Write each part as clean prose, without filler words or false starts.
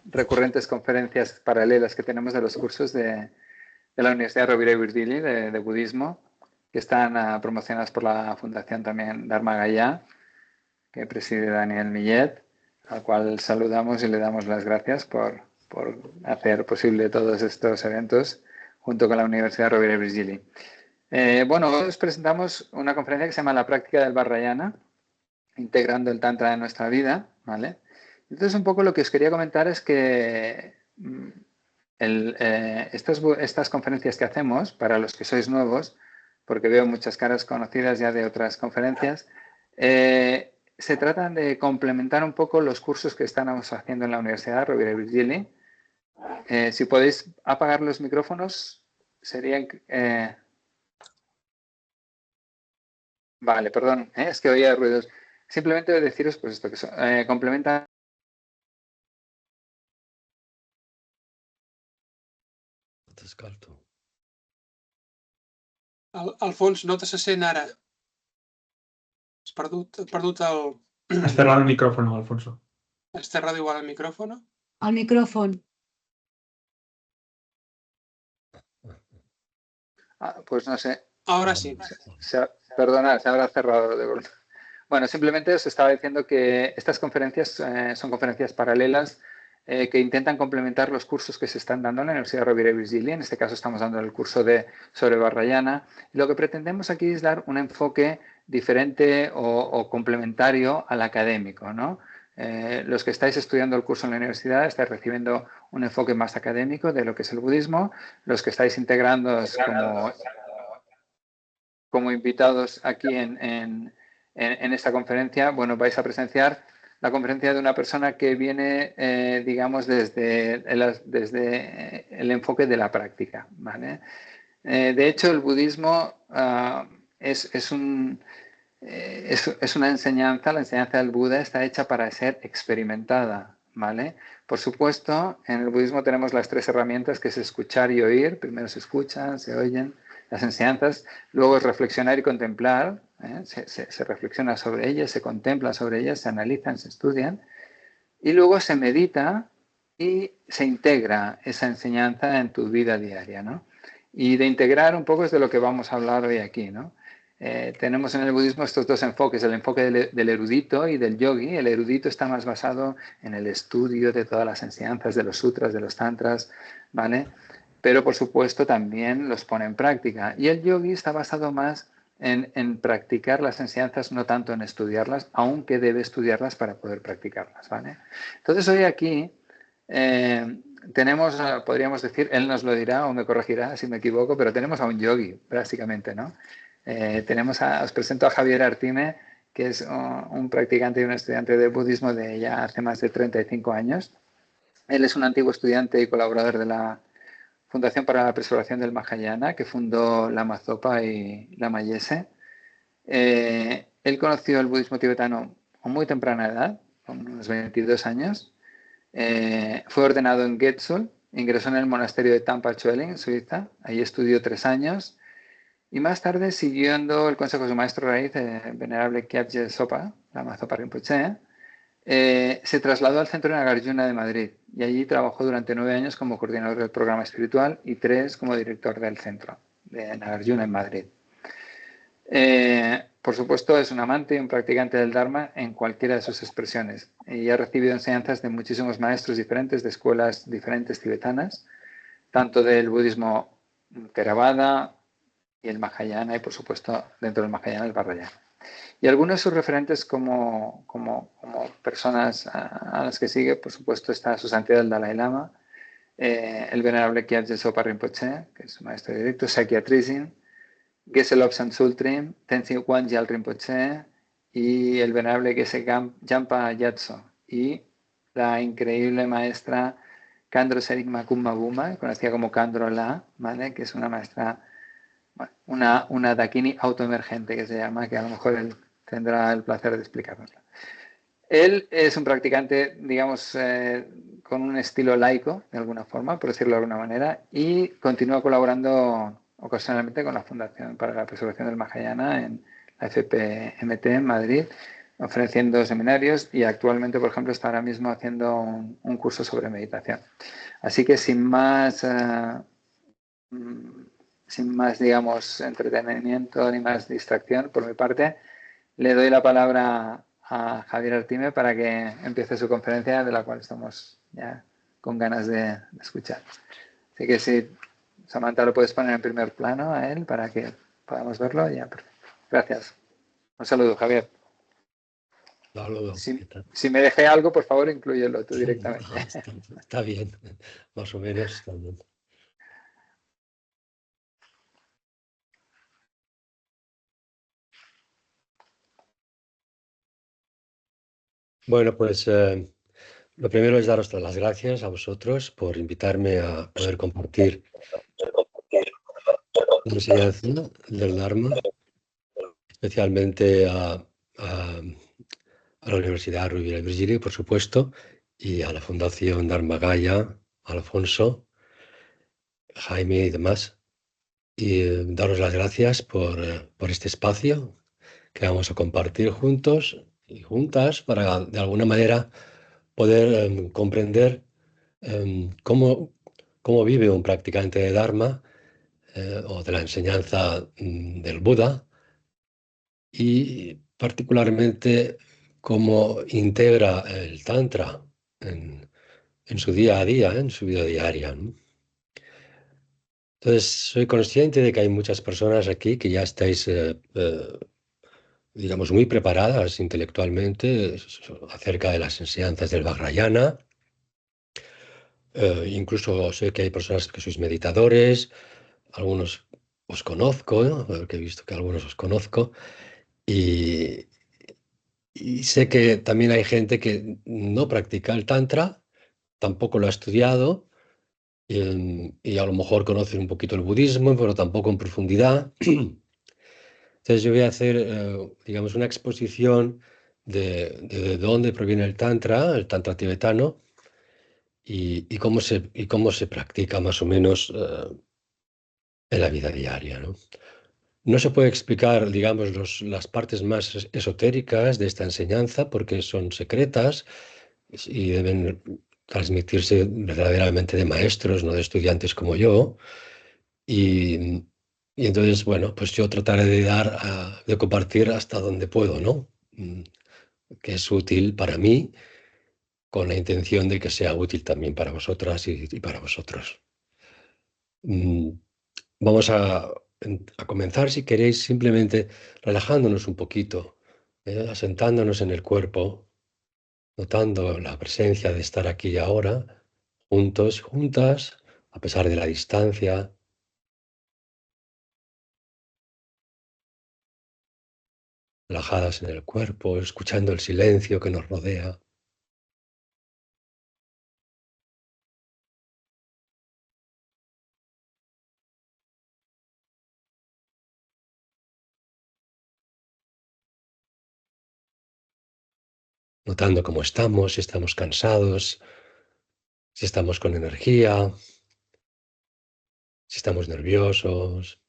recurrentes conferencias paralelas que tenemos de los cursos de la Universidad Rovira i Virgili de budismo, que están promocionadas por la Fundación también Dharma Gaya, que preside Daniel Millet, al cual saludamos y le damos las gracias por hacer posible todos estos eventos junto con la Universidad Rovira i Virgili. Bueno, hoy os presentamos una conferencia que se llama La práctica del Vajrayana, integrando el Tantra en nuestra vida, ¿vale? Entonces, un poco lo que os quería comentar es que estas conferencias que hacemos, para los que sois nuevos, porque veo muchas caras conocidas ya de otras conferencias, se tratan de complementar un poco los cursos que estamos haciendo en la Universidad Rovira i Virgili. Si podéis apagar los micrófonos, serían... Vale, perdón, es que oía ruidos. Simplemente deciros pues esto, que complementa... Descarto. Alfons, no te se sent ara. Has perdut el... Has cerrado el micrófono, Alfonso. Has cerrado igual el micrófono. El micrófon. pues no sé. Ahora sí. Perdona, se habrá cerrado de verdad. Bueno, simplemente os estaba diciendo que estas conferencias son conferencias paralelas que intentan complementar los cursos que se están dando en la Universidad Rovira i Virgili. En este caso estamos dando el curso sobre Vajrayana. Y lo que pretendemos aquí es dar un enfoque diferente o complementario al académico, ¿no? Los que estáis estudiando el curso en la universidad estáis recibiendo un enfoque más académico de lo que es el budismo. Los que estáis integrándoos como invitados aquí en esta conferencia, bueno, vais a presenciar la conferencia de una persona que viene, digamos, desde el enfoque de la práctica, ¿vale? De hecho, el budismo es una enseñanza, la enseñanza del Buda está hecha para ser experimentada, ¿vale? Por supuesto, en el budismo tenemos las tres herramientas, que es escuchar y oír. Primero se escuchan, se oyen las enseñanzas, luego es reflexionar y contemplar, se reflexiona sobre ellas, se contempla sobre ellas, se analizan, se estudian, y luego se medita y se integra esa enseñanza en tu vida diaria, ¿no? Y de integrar un poco es de lo que vamos a hablar hoy aquí, ¿no? Tenemos en el budismo estos dos enfoques, el enfoque del erudito y del yogi. El erudito está más basado en el estudio de todas las enseñanzas, de los sutras, de los tantras, ¿vale? Pero por supuesto también los pone en práctica. Y el yogi está basado más en practicar las enseñanzas, no tanto en estudiarlas, aunque debe estudiarlas para poder practicarlas, ¿vale? Entonces hoy aquí tenemos, podríamos decir, él nos lo dirá o me corregirá si me equivoco, pero tenemos a un yogi, básicamente, ¿no? Os presento a Javier Artime, que es un practicante y un estudiante de budismo de ya hace más de 35 años. Él es un antiguo estudiante y colaborador de la Fundación para la Preservación del Mahayana, que fundó Lama Zopa y Lama Yese. Él conoció el budismo tibetano a muy temprana edad, con unos 22 años. Fue ordenado en Getsul, ingresó en el monasterio de Tampa Chueling, en Suiza. Ahí estudió 3 años. Y más tarde, siguiendo el consejo de su maestro raíz, venerable Kyabje Sopa, Lama Zopa Rinpoche, se trasladó al centro de Nagarjuna de Madrid y allí trabajó durante 9 años como coordinador del programa espiritual y 3 como director del centro de Nagarjuna en Madrid. Por supuesto, es un amante y un practicante del Dharma en cualquiera de sus expresiones y ha recibido enseñanzas de muchísimos maestros diferentes, de escuelas diferentes tibetanas, tanto del budismo Theravada y el Mahayana, y por supuesto dentro del Mahayana el Vajrayana. Y algunos de sus referentes como personas a las que sigue, por supuesto, está su santidad el Dalai Lama, el venerable Kyabje Sopa Rinpoche, que es su maestro directo, Sakya Trizin, Geshe Lobsang Sultrim, Tenzin Wangyal Rinpoche y el venerable Geshe Jampa Gyatso y la increíble maestra Khandro Serigma Kumma Buma, conocida como Khandro La, ¿vale? Que es una maestra, una Dakini autoemergente que se llama, que a lo mejor él tendrá el placer de explicarnosla. Él es un practicante, digamos, con un estilo laico, de alguna forma, por decirlo de alguna manera, y continúa colaborando ocasionalmente con la Fundación para la Preservación del Mahayana en la FPMT en Madrid, ofreciendo seminarios y actualmente, por ejemplo, está ahora mismo haciendo un curso sobre meditación. Así que sin más, digamos, entretenimiento ni más distracción por mi parte, le doy la palabra a Javier Artime para que empiece su conferencia, de la cual estamos ya con ganas de escuchar. Así que si Samantha lo puedes poner en primer plano a él para que podamos verlo, ya perfecto. Gracias. Un saludo, Javier. Saludo. Si me dejé algo, por favor, inclúyelo tú directamente. Está bien, más o menos está bien. Bueno, pues lo primero es daros las gracias a vosotros por invitarme a poder compartir la enseñanza del Dharma, especialmente a la Universidad Rovira i Virgili, por supuesto, y a la Fundación Dharma Gaya, Alfonso, Jaime y demás. Y daros las gracias por este espacio que vamos a compartir juntos y juntas para, de alguna manera, poder comprender cómo vive un practicante de Dharma o de la enseñanza del Buda, y particularmente cómo integra el Tantra en su día a día, en su vida diaria, ¿no? Entonces, soy consciente de que hay muchas personas aquí que ya estáis, digamos, muy preparadas intelectualmente acerca de las enseñanzas del Vajrayana. Incluso sé que hay personas que sois meditadores, algunos os conozco, ¿no? Porque he visto que algunos os conozco, y, y sé que también hay gente que no practica el Tantra, tampoco lo ha estudiado, y a lo mejor conoce un poquito el budismo, pero tampoco en profundidad. Entonces yo voy a hacer, digamos, una exposición de dónde proviene el Tantra tibetano, y cómo se practica más o menos en la vida diaria, ¿no? No se puede explicar, digamos, las partes más esotéricas de esta enseñanza porque son secretas y deben transmitirse verdaderamente de maestros, no de estudiantes como yo. Y, y entonces, bueno, pues yo trataré de compartir hasta donde puedo, ¿no? Que es útil para mí, con la intención de que sea útil también para vosotras y para vosotros. Vamos a comenzar, si queréis, simplemente relajándonos un poquito, asentándonos en el cuerpo, notando la presencia de estar aquí y ahora, juntos, juntas, a pesar de la distancia. Relajadas en el cuerpo, escuchando el silencio que nos rodea. Notando cómo estamos, si estamos cansados, si estamos con energía, si estamos nerviosos,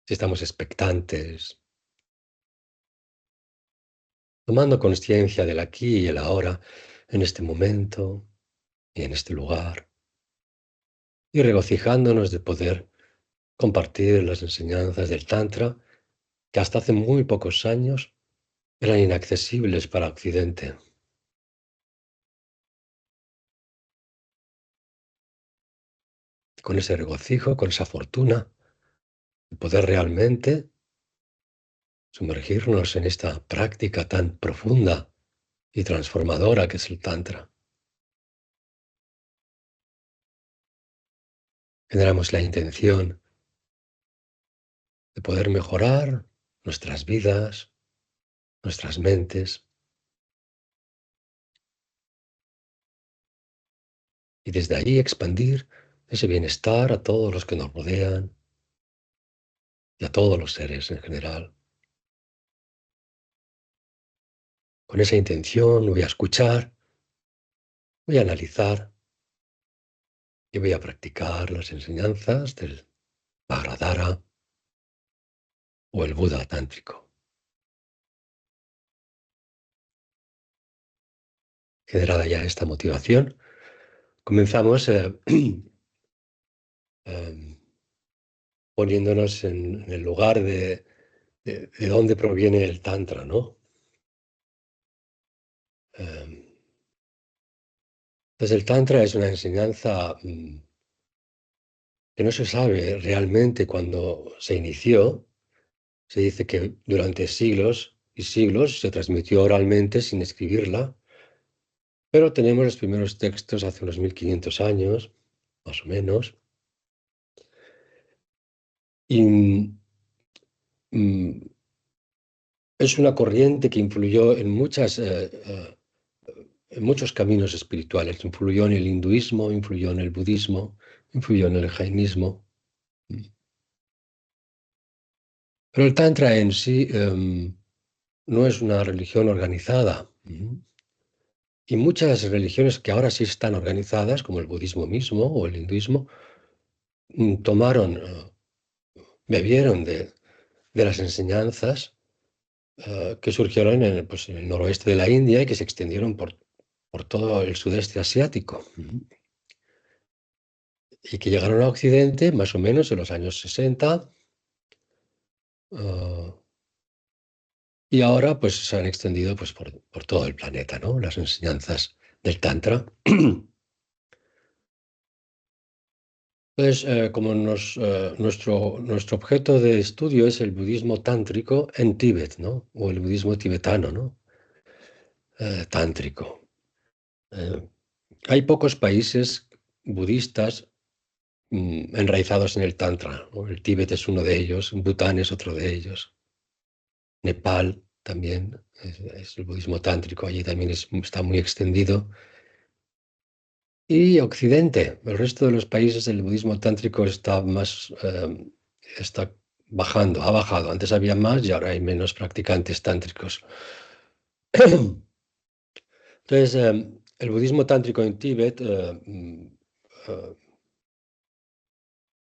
si estamos expectantes. Tomando conciencia del aquí y el ahora, en este momento y en este lugar, y regocijándonos de poder compartir las enseñanzas del Tantra, que hasta hace muy pocos años eran inaccesibles para Occidente. Con ese regocijo, con esa fortuna de poder realmente sumergirnos en esta práctica tan profunda y transformadora que es el Tantra. Generamos la intención de poder mejorar nuestras vidas, nuestras mentes, y desde ahí expandir ese bienestar a todos los que nos rodean y a todos los seres en general. Con esa intención voy a escuchar, voy a analizar y voy a practicar las enseñanzas del Vajradhara o el Buda tántrico. generada ya esta motivación, comenzamos poniéndonos en el lugar de dónde proviene el Tantra, ¿no? Entonces el Tantra es una enseñanza que no se sabe realmente cuándo se inició. Se dice que durante siglos y siglos se transmitió oralmente sin escribirla, pero tenemos los primeros textos hace unos 1500 años, más o menos, y es una corriente que influyó en muchos caminos espirituales. Influyó en el hinduismo, influyó en el budismo, influyó en el jainismo. Pero el Tantra en sí no es una religión organizada. Y muchas religiones que ahora sí están organizadas, como el budismo mismo o el hinduismo, bebieron de las enseñanzas que surgieron pues, en el noroeste de la India y que se extendieron por todo el sudeste asiático. Y que llegaron a Occidente más o menos en los años 60. Y ahora pues se han extendido pues, por todo el planeta, ¿no? Las enseñanzas del Tantra. Entonces, como nuestro objeto de estudio es el budismo tántrico en Tíbet, ¿no? O el budismo tibetano, ¿no? Tántrico. Hay pocos países budistas enraizados en el Tantra, ¿no? El Tíbet es uno de ellos, Bután es otro de ellos. Nepal también es el budismo tántrico, allí también está muy extendido. Y Occidente, el resto de los países del budismo tántrico está está bajando, ha bajado. Antes había más y ahora hay menos practicantes tántricos. Entonces, el budismo tántrico en Tíbet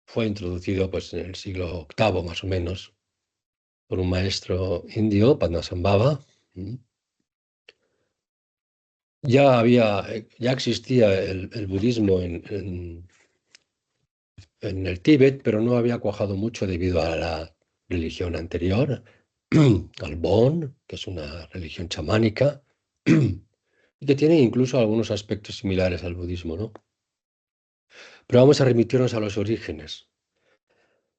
fue introducido pues, en el siglo VIII, más o menos, por un maestro indio, Padmasambhava. Ya existía el budismo en el Tíbet, pero no había cuajado mucho debido a la religión anterior, al Bon, que es una religión chamánica, y que tiene incluso algunos aspectos similares al budismo, ¿no? Pero vamos a remitirnos a los orígenes.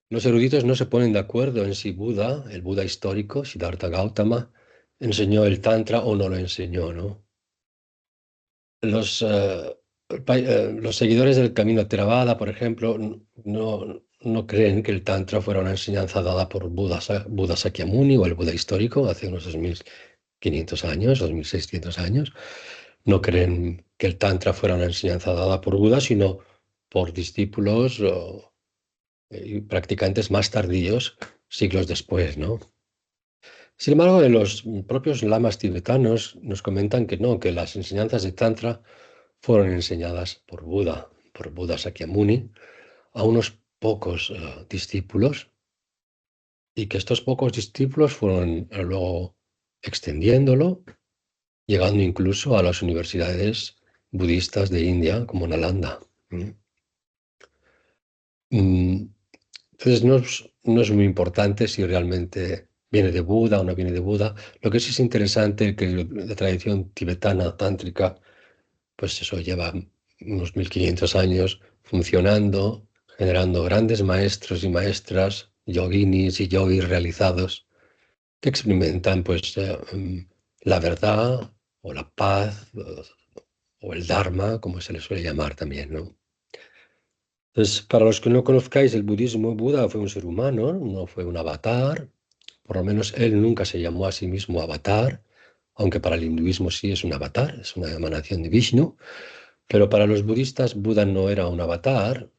Los eruditos no se ponen de acuerdo en si Buda, el Buda histórico, Siddhartha Gautama, enseñó el Tantra o no lo enseñó, ¿no? Los seguidores del camino Theravada, por ejemplo, no creen que el Tantra fuera una enseñanza dada por Buda Sakyamuni o el Buda histórico hace unos 2500 años, 2600 años. No creen que el Tantra fuera una enseñanza dada por Buda, sino por discípulos y practicantes más tardíos, siglos después, ¿no? Sin embargo, los propios lamas tibetanos nos comentan que no, que las enseñanzas de Tantra fueron enseñadas por Buda Sakyamuni, a unos pocos discípulos, y que estos pocos discípulos fueron luego extendiéndolo, llegando incluso a las universidades budistas de India, como Nalanda. Entonces no es muy importante si realmente viene de Buda o no viene de Buda. Lo que sí es interesante es que la tradición tibetana tántrica, pues eso lleva unos 1500 años funcionando, generando grandes maestros y maestras, yoginis y yogis realizados, que experimentan pues la verdad o la paz o el dharma, como se le suele llamar también, ¿no? Entonces, para los que no conozcáis el budismo, Buda fue un ser humano, no fue un avatar. Por lo menos él nunca se llamó a sí mismo avatar, aunque para el hinduismo sí es un avatar, es una emanación de Vishnu. Pero para los budistas, Buda no era un avatar,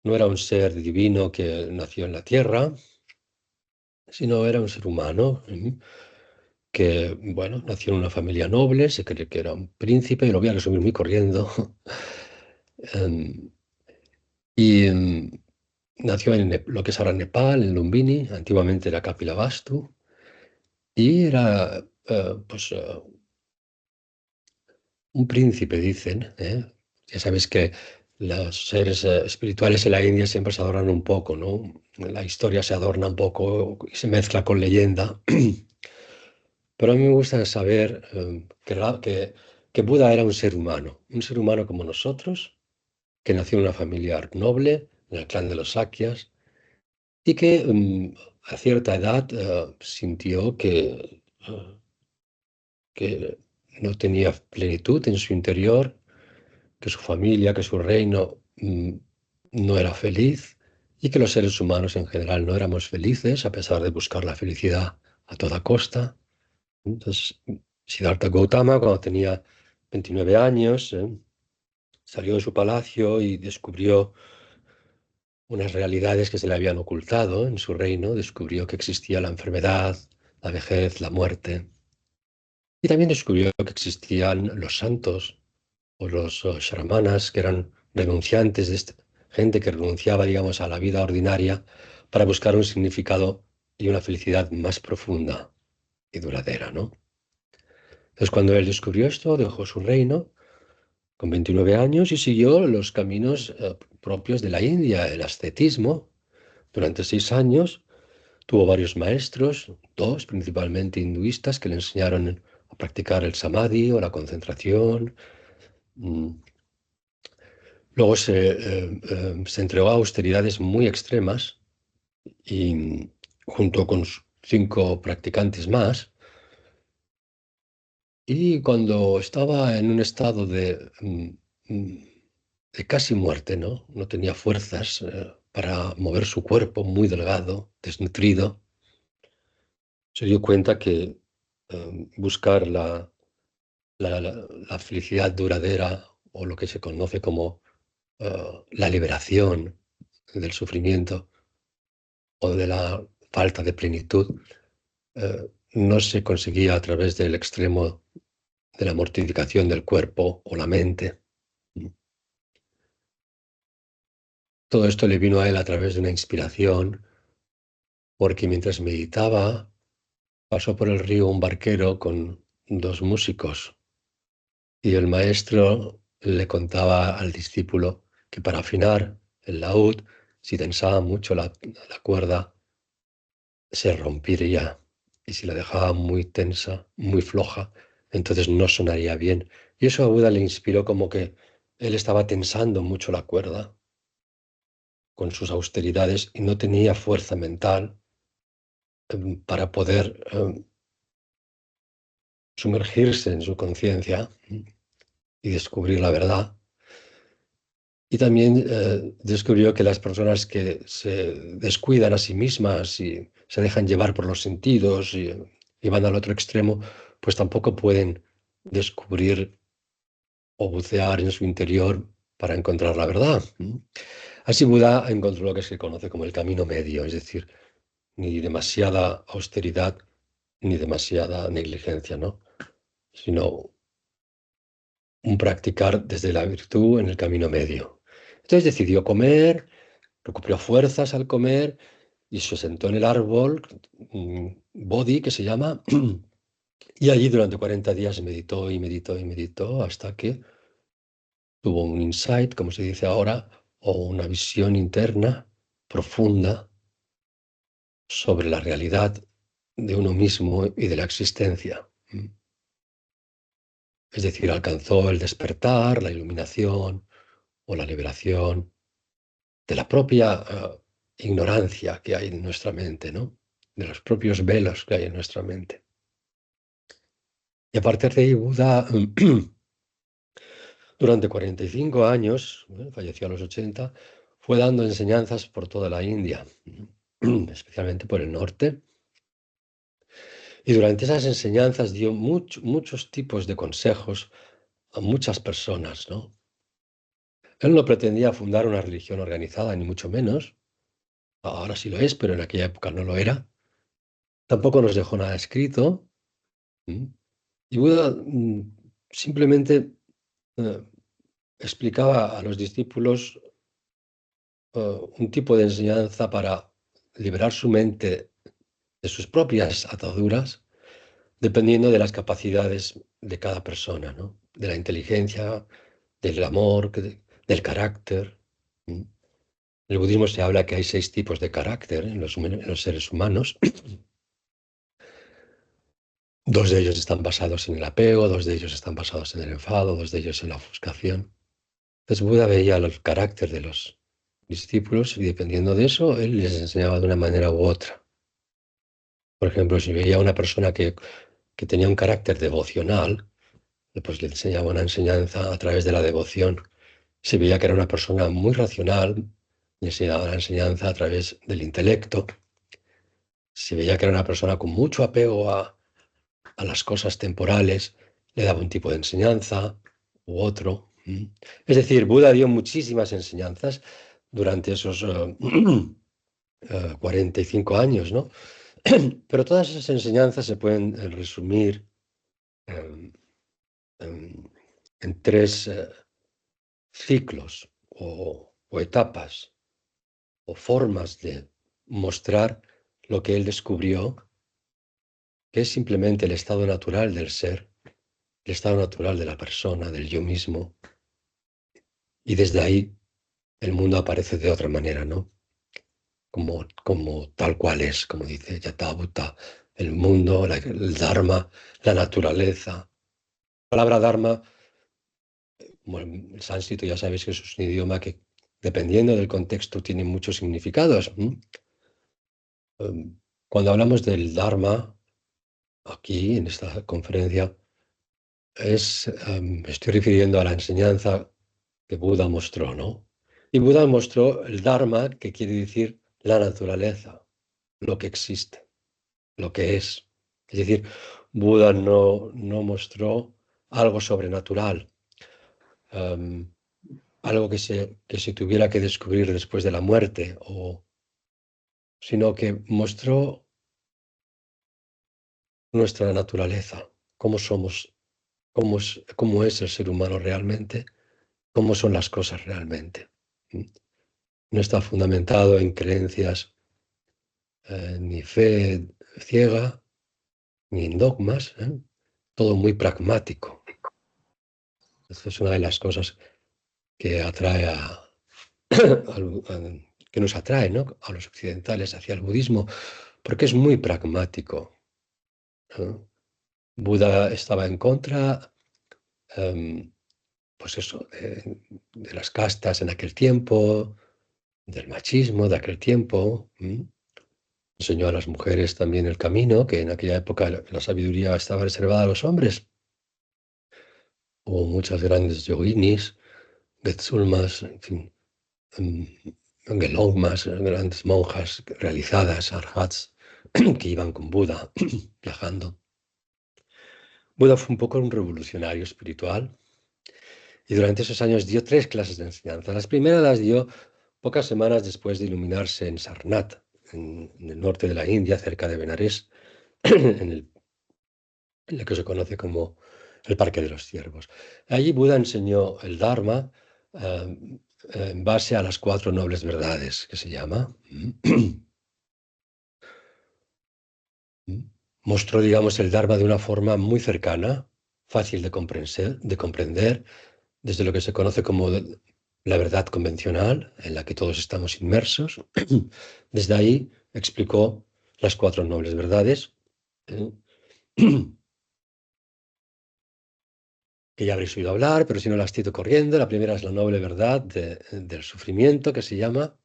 no era un ser divino que nació en la tierra, sino era un ser humano que, bueno, nació en una familia noble, se cree que era un príncipe, y lo voy a resumir muy corriendo. Em, y nació en lo que es ahora Nepal, en Lumbini, antiguamente era Kapilavastu, y era pues, un príncipe, dicen. Ya sabéis que los seres espirituales en la India siempre se adornan un poco, ¿no? La historia se adorna un poco y se mezcla con leyenda. Pero a mí me gusta saber que Buda era un ser humano como nosotros, que nació en una familia noble, en el clan de los Sakyas, y que a cierta edad sintió que no tenía plenitud en su interior, que su familia, que su reino no era feliz y que los seres humanos en general no éramos felices a pesar de buscar la felicidad a toda costa. Entonces, Siddhartha Gautama, cuando tenía 29 años, salió de su palacio y descubrió unas realidades que se le habían ocultado en su reino. Descubrió que existía la enfermedad, la vejez, la muerte. Y también descubrió que existían los santos o los shramanas, que eran renunciantes, gente que renunciaba, digamos, a la vida ordinaria para buscar un significado y una felicidad más profunda y duradera, ¿no? Entonces, cuando él descubrió esto, dejó su reino con 29 años y siguió los caminos propios de la India, el ascetismo. Durante 6 años tuvo varios maestros, 2 principalmente hinduistas, que le enseñaron a practicar el samadhi o la concentración. Luego se entregó a austeridades muy extremas y junto con 5 practicantes más. Y cuando estaba en un estado de casi muerte, ¿no? No tenía fuerzas para mover su cuerpo, muy delgado, desnutrido, se dio cuenta que buscar la felicidad duradera o lo que se conoce como la liberación del sufrimiento o de la falta de plenitud no se conseguía a través del extremo de la mortificación del cuerpo o la mente. Todo esto le vino a él a través de una inspiración, porque mientras meditaba pasó por el río un barquero con 2 músicos y el maestro le contaba al discípulo que para afinar el laúd, si tensaba mucho la cuerda, se rompería, y si la dejaba muy tensa, muy floja, entonces no sonaría bien. Y eso a Buda le inspiró, como que él estaba tensando mucho la cuerda con sus austeridades y no tenía fuerza mental para poder sumergirse en su conciencia y descubrir la verdad. Y también descubrió que las personas que se descuidan a sí mismas y se dejan llevar por los sentidos y van al otro extremo, pues tampoco pueden descubrir o bucear en su interior para encontrar la verdad. Así Buda encontró lo que se conoce como el camino medio, es decir, ni demasiada austeridad ni demasiada negligencia, ¿no? Sino un practicar desde la virtud en el camino medio. Entonces decidió comer, recuperó fuerzas al comer y se sentó en el árbol Bodhi, que se llama, y allí durante 40 días meditó y meditó y meditó hasta que tuvo un insight, como se dice ahora, o una visión interna profunda sobre la realidad de uno mismo y de la existencia. Es decir, alcanzó el despertar, la iluminación o la liberación de la propia ignorancia que hay en nuestra mente, ¿no? De los propios velos que hay en nuestra mente. Y a partir de ahí, Buda, durante 45 años, falleció a los 80, fue dando enseñanzas por toda la India, especialmente por el norte. Y durante esas enseñanzas dio muchos tipos de consejos a muchas personas, ¿no? Él no pretendía fundar una religión organizada, ni mucho menos. Ahora sí lo es, pero en aquella época no lo era. Tampoco nos dejó nada escrito. Y Buda simplemente explicaba a los discípulos un tipo de enseñanza para liberar su mente de sus propias ataduras, dependiendo de las capacidades de cada persona, ¿no? De la inteligencia, del amor, del carácter. ¿Mm? En el budismo se habla que hay 6 tipos de carácter en los seres humanos. 2 de ellos están basados en el apego, 2 de ellos están basados en el enfado, 2 de ellos en la ofuscación. Entonces Buda veía el carácter de los discípulos y dependiendo de eso, él les enseñaba de una manera u otra. Por ejemplo, si veía a una persona que tenía un carácter devocional, pues le enseñaba una enseñanza a través de la devoción. Si veía que era una persona muy racional, le enseñaba la enseñanza a través del intelecto. Si veía que era una persona con mucho apego a las cosas temporales, le daba un tipo de enseñanza u otro. Es decir, Buda dio muchísimas enseñanzas durante esos 45 años, ¿no? Pero todas esas enseñanzas se pueden resumir en, en 3 ciclos o etapas o formas de mostrar lo que él descubrió, que es simplemente el estado natural del ser, el estado natural de la persona, del yo mismo, y desde ahí el mundo aparece de otra manera, ¿no? Como tal cual es, como dice Yathabhuta, el mundo, el Dharma, la naturaleza. La palabra Dharma, bueno, el sánscrito ya sabéis que es un idioma que, dependiendo del contexto, tiene muchos significados. Cuando hablamos del Dharma, aquí en esta conferencia, me estoy refiriendo a la enseñanza que Buda mostró, ¿no? Y Buda mostró el Dharma, que quiere decir la naturaleza, lo que existe, lo que es. Es decir, Buda no mostró algo sobrenatural, algo que se tuviera que descubrir después de la muerte, sino que mostró nuestra naturaleza, cómo somos, cómo es el ser humano realmente, cómo son las cosas realmente. No está fundamentado en creencias ni fe ciega, ni en dogmas, todo muy pragmático. Esto es una de las cosas que atrae que nos atrae, ¿no?, a los occidentales hacia el budismo, porque es muy pragmático, ¿no? Buda estaba en contra, pues eso, de las castas en aquel tiempo, del machismo de aquel tiempo. Enseñó a las mujeres también el camino, que en aquella época la sabiduría estaba reservada a los hombres. Hubo muchas grandes yoginis, Getsulmas, en fin, Gelongmas, grandes monjas realizadas, arhats, que iban con Buda viajando. Buda fue un poco un revolucionario espiritual y durante esos años dio 3 clases de enseñanza. Las primeras las dio pocas semanas después de iluminarse en Sarnath, en el norte de la India, cerca de Benares, en lo que se conoce como el Parque de los Ciervos. Allí Buda enseñó el Dharma en base a las 4 nobles verdades, que se llama. Mostró, digamos, el Dharma de una forma muy cercana, fácil de comprender, desde lo que se conoce como la verdad convencional, en la que todos estamos inmersos. Desde ahí explicó las 4 nobles verdades, que ya habréis oído hablar, pero si no las cito corriendo. La primera es la noble verdad del sufrimiento, que se llama.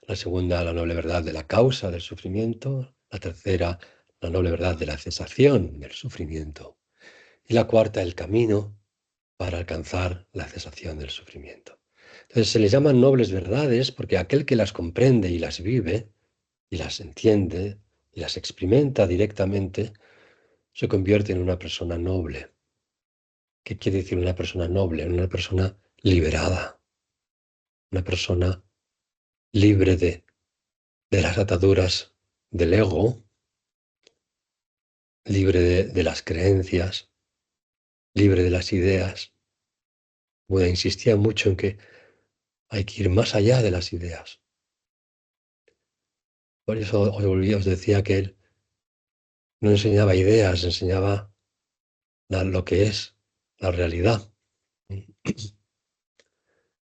La segunda, la noble verdad de la causa del sufrimiento. La tercera, la noble verdad de la cesación del sufrimiento. Y la cuarta, el camino para alcanzar la cesación del sufrimiento. Entonces se les llaman nobles verdades porque aquel que las comprende y las vive, y las entiende, y las experimenta directamente, se convierte en una persona noble. ¿Qué quiere decir una persona noble? Una persona liberada, una persona libre de las ataduras del ego, libre de las creencias, libre de las ideas. Buda insistía mucho en que hay que ir más allá de las ideas. Por eso os decía que él no enseñaba ideas, enseñaba lo que es la realidad.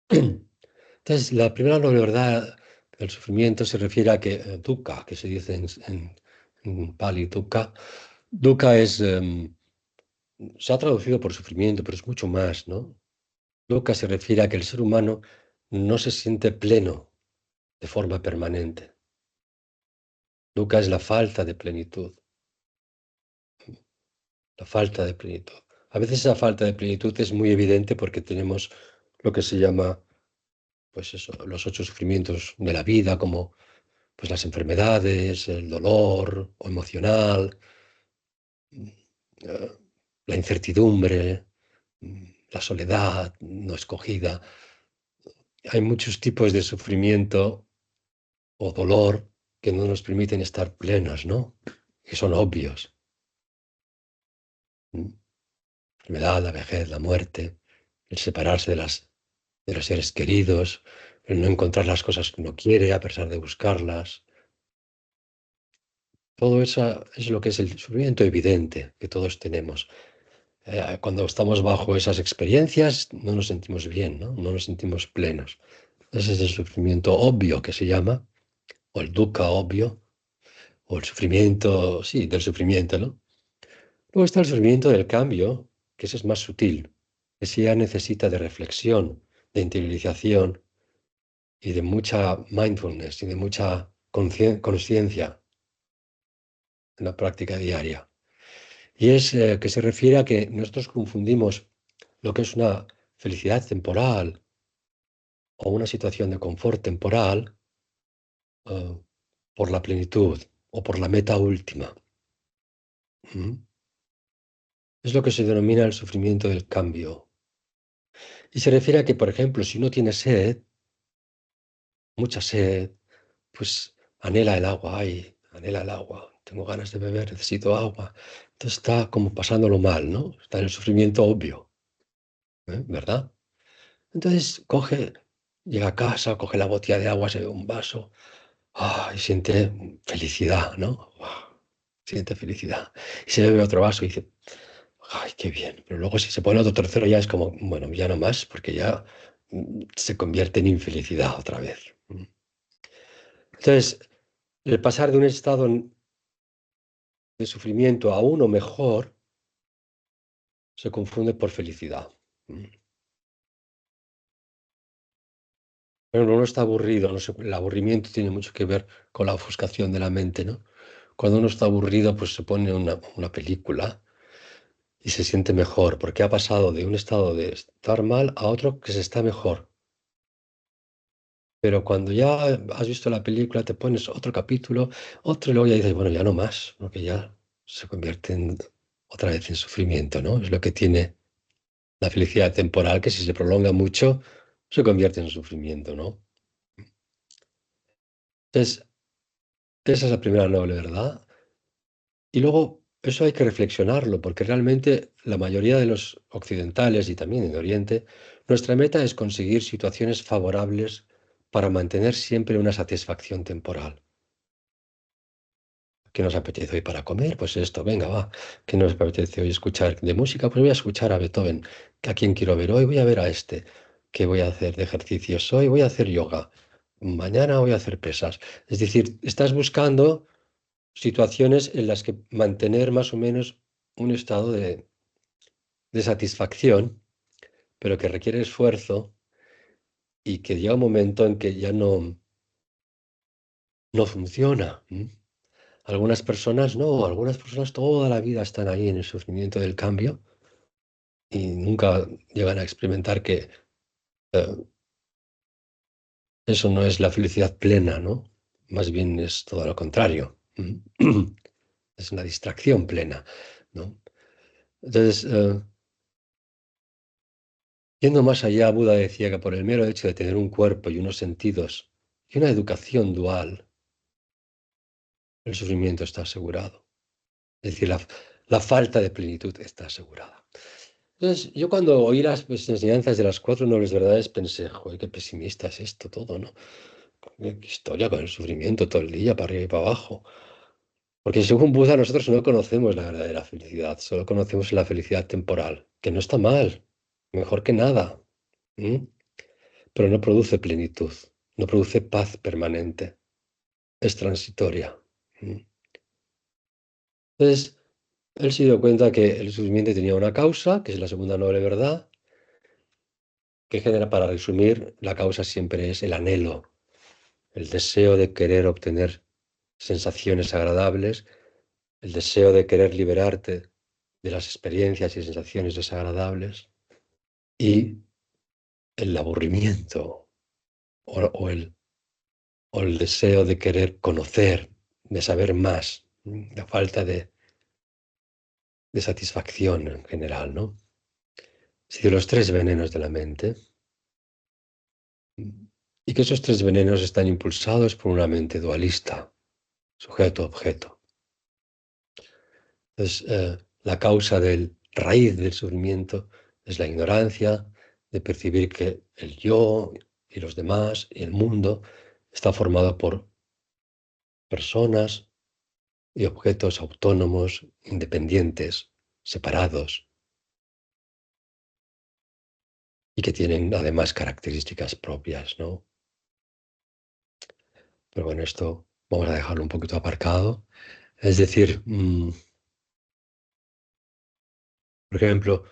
Entonces, la primera noble verdad del sufrimiento se refiere a que dukkha, que se dice en Pali, dukkha. Dukkha se ha traducido por sufrimiento, pero es mucho más, ¿no? Dukkha se refiere a que el ser humano no se siente pleno de forma permanente. Dukkha es la falta de plenitud, la falta de plenitud. A veces esa falta de plenitud es muy evidente porque tenemos lo que se llama, pues eso, los 8 sufrimientos de la vida, como pues las enfermedades, el dolor o emocional, eh, la incertidumbre, la soledad no escogida. Hay muchos tipos de sufrimiento o dolor que no nos permiten estar plenos, ¿no? Que son obvios. La enfermedad, la vejez, la muerte, el separarse de los seres queridos, el no encontrar las cosas que uno quiere a pesar de buscarlas. Todo eso es lo que es el sufrimiento evidente que todos tenemos. Cuando estamos bajo esas experiencias no nos sentimos bien, ¿no? No nos sentimos plenos. Ese es el sufrimiento obvio que se llama, o el dukkha obvio, o el sufrimiento, sí, del sufrimiento, ¿no? Luego está el sufrimiento del cambio, que ese es más sutil, que sí ya necesita de reflexión, de interiorización y de mucha mindfulness y de mucha conciencia en la práctica diaria. Y es que se refiere a que nosotros confundimos lo que es una felicidad temporal o una situación de confort temporal eh, por la plenitud o por la meta última. ¿Mm? Es lo que se denomina el sufrimiento del cambio. Y se refiere a que, por ejemplo, si uno tiene sed, mucha sed, pues anhela el agua, ay, anhela el agua, tengo ganas de beber, necesito agua. Entonces está como pasándolo mal, ¿no? Está en el sufrimiento obvio, ¿verdad? Entonces llega a casa, coge la botella de agua, se bebe un vaso, y siente felicidad, ¿no? Siente felicidad. Y se bebe otro vaso y dice, ay, qué bien. Pero luego si se pone otro tercero ya es como, bueno, ya no más, porque ya se convierte en infelicidad otra vez. Entonces, el pasar de un estado de sufrimiento a uno mejor se confunde por felicidad. Pero uno está aburrido, no sé, el aburrimiento tiene mucho que ver con la ofuscación de la mente, ¿no? Cuando uno está aburrido, pues se pone una película y se siente mejor, porque ha pasado de un estado de estar mal a otro que se está mejor. Pero cuando ya has visto la película, te pones otro capítulo, otro, y luego ya dices, bueno, ya no más, porque ya se convierte otra vez en sufrimiento, ¿no? Es lo que tiene la felicidad temporal, que si se prolonga mucho, se convierte en sufrimiento, ¿no? Entonces, esa es la primera noble verdad. Y luego, eso hay que reflexionarlo, porque realmente la mayoría de los occidentales y también en Oriente, nuestra meta es conseguir situaciones favorables para mantener siempre una satisfacción temporal. ¿Qué nos apetece hoy para comer? Pues esto, venga, va. ¿Qué nos apetece hoy escuchar de música? Pues voy a escuchar a Beethoven. ¿A quién quiero ver hoy? Voy a ver a este. ¿Qué voy a hacer de ejercicios hoy? Voy a hacer yoga. Mañana voy a hacer pesas. Es decir, estás buscando situaciones en las que mantener más o menos un estado de satisfacción, pero que requiere esfuerzo y que llega un momento en que ya no funciona. Algunas personas no, algunas personas toda la vida están ahí en el sufrimiento del cambio y nunca llegan a experimentar que eh, eso no es la felicidad plena, ¿no? Más bien es todo lo contrario. Es una distracción plena, ¿no? Entonces, yendo más allá, Buda decía que por el mero hecho de tener un cuerpo y unos sentidos y una educación dual, el sufrimiento está asegurado. Es decir, la falta de plenitud está asegurada. Entonces, yo cuando oí las enseñanzas de las 4 nobles verdades pensé, joder, qué pesimista es esto todo, ¿no? Qué historia con el sufrimiento todo el día, para arriba y para abajo. Porque según Buda nosotros no conocemos la verdadera felicidad, solo conocemos la felicidad temporal, que no está mal, mejor que nada, ¿m? Pero no produce plenitud, no produce paz permanente, es transitoria. ¿M? Entonces, él se dio cuenta que el sufrimiento tenía una causa, que es la segunda noble verdad, que genera, para resumir, la causa siempre es el anhelo, el deseo de querer obtener sensaciones agradables, el deseo de querer liberarte de las experiencias y sensaciones desagradables y el aburrimiento o el deseo de querer conocer, de saber más, la falta de satisfacción en general, ¿no? Si de los tres venenos de la mente, y que esos tres venenos están impulsados por una mente dualista, sujeto-objeto. Entonces, la causa del raíz del sufrimiento es la ignorancia de percibir que el yo y los demás y el mundo está formado por personas y objetos autónomos, independientes, separados y que tienen además características propias, ¿no? Pero bueno, esto vamos a dejarlo un poquito aparcado. Es decir, por ejemplo,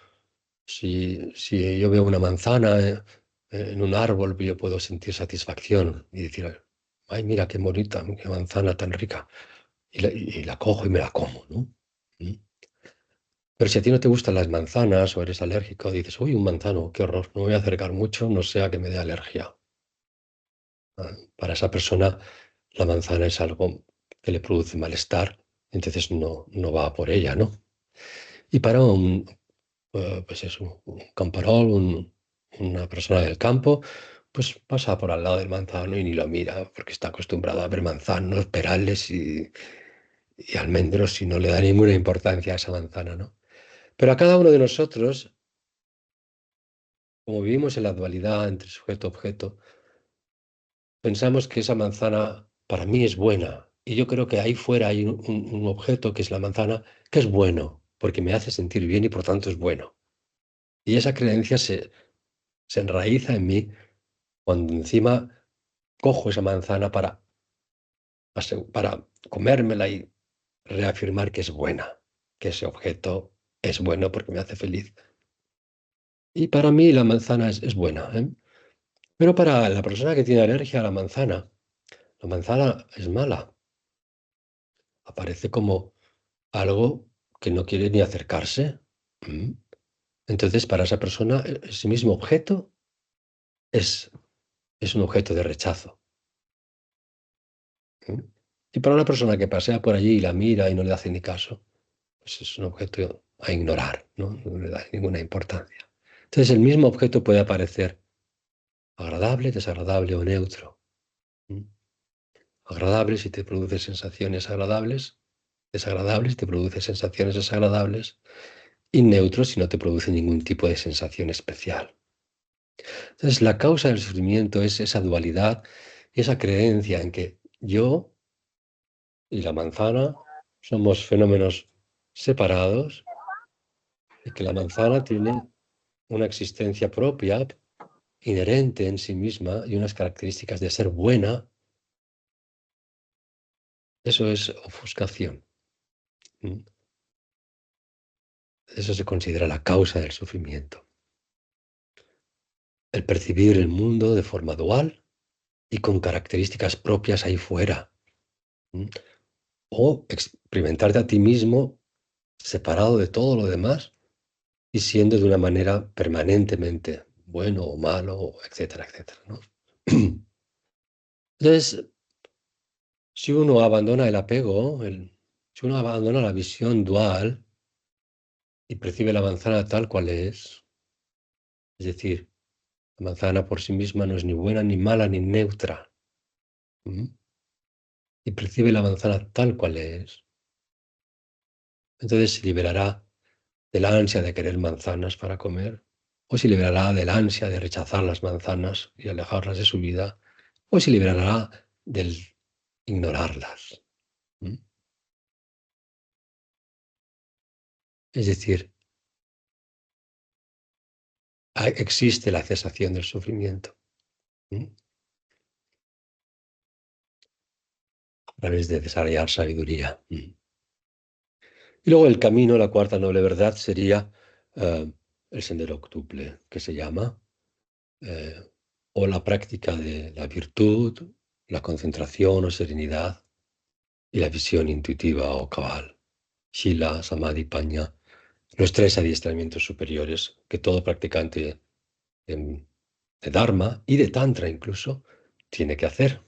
si yo veo una manzana en un árbol, yo puedo sentir satisfacción y decir, ay, mira qué bonita, qué manzana tan rica. Y la cojo y me la como, ¿no? ¿Mm? Pero si a ti no te gustan las manzanas o eres alérgico, dices, uy, un manzano, qué horror, no me voy a acercar mucho, no sea que me dé alergia. Para esa persona, la manzana es algo que le produce malestar, entonces no va por ella, ¿no? Y para pues eso, un camperol, una persona del campo, pues pasa por al lado del manzano y ni lo mira, porque está acostumbrado a ver manzanos, perales y almendros y no le da ninguna importancia a esa manzana, ¿no? Pero a cada uno de nosotros, como vivimos en la dualidad entre sujeto-objeto, pensamos que esa manzana para mí es buena. Y yo creo que ahí fuera hay un objeto que es la manzana, que es bueno, porque me hace sentir bien y por tanto es bueno. Y esa creencia se enraiza en mí cuando encima cojo esa manzana para comérmela y reafirmar que es buena, que ese objeto es bueno porque me hace feliz. Y para mí la manzana es buena, ¿eh? Pero para la persona que tiene alergia a la manzana es mala. Aparece como algo que no quiere ni acercarse. ¿Mm? Entonces, para esa persona, ese mismo objeto es, es un objeto de rechazo. ¿Mm? Y para una persona que pasea por allí y la mira y no le hace ni caso, pues es un objeto a ignorar, ¿no? No le da ninguna importancia. Entonces, el mismo objeto puede aparecer agradable, desagradable o neutro. ¿Mm? Agradable si te produce sensaciones agradables, desagradables te produce sensaciones desagradables y neutro si no te produce ningún tipo de sensación especial. Entonces, la causa del sufrimiento es esa dualidad y esa creencia en que yo y la manzana somos fenómenos separados y que la manzana tiene una existencia propia, inherente en sí misma y unas características de ser buena. Eso es ofuscación. ¿Mm? Eso se considera la causa del sufrimiento. El percibir el mundo de forma dual y con características propias ahí fuera. ¿Mm? O experimentarte a ti mismo separado de todo lo demás y siendo de una manera permanentemente bueno o malo, etcétera, etcétera, ¿no? Entonces, si uno abandona el apego, si uno abandona la visión dual y percibe la manzana tal cual es decir, la manzana por sí misma no es ni buena, ni mala, ni neutra, ¿m? Y percibe la manzana tal cual entonces se liberará de la ansia de querer manzanas para comer, o se liberará del ansia de rechazar las manzanas y alejarlas de su vida, o se liberará del ignorarlas. ¿M? Es decir, existe la cesación del sufrimiento. A través de desarrollar sabiduría. Y luego el camino, la cuarta noble verdad, sería el sendero octuple, que se llama, o la práctica de la virtud, la concentración o serenidad y la visión intuitiva o cabal. Shila, Samadhi, Pañña, los 3 adiestramientos superiores que todo practicante de Dharma y de Tantra incluso tiene que hacer.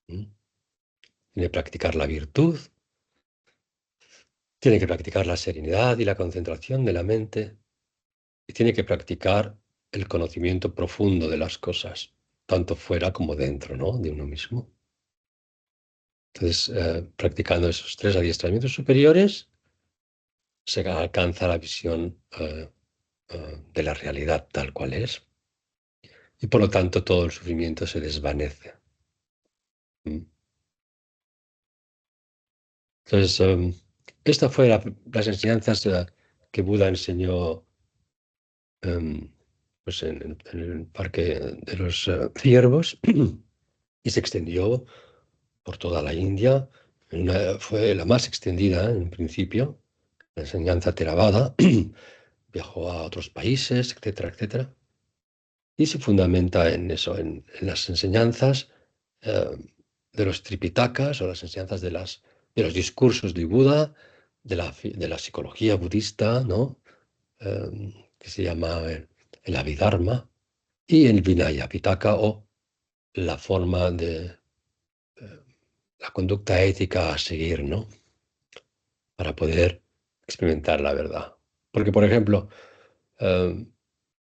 Tiene que practicar la virtud, tiene que practicar la serenidad y la concentración de la mente y tiene que practicar el conocimiento profundo de las cosas, tanto fuera como dentro, ¿no?, de uno mismo. Entonces, practicando esos 3 adiestramientos superiores, se alcanza la visión de la realidad tal cual es y por lo tanto todo el sufrimiento se desvanece. Entonces, esta fue las enseñanzas que Buda enseñó pues en el parque de los ciervos y se extendió por toda la India. Fue la más extendida en principio, la enseñanza Theravada. Viajó a otros países, etcétera, etcétera. Y se fundamenta en eso, en las enseñanzas de los Tripitakas o las enseñanzas de los discursos de Buda, de la psicología budista, ¿no?, que se llama el Abhidharma, y el Vinaya Pitaka, o la forma de la conducta ética a seguir, ¿no?, para poder experimentar la verdad. Porque, por ejemplo,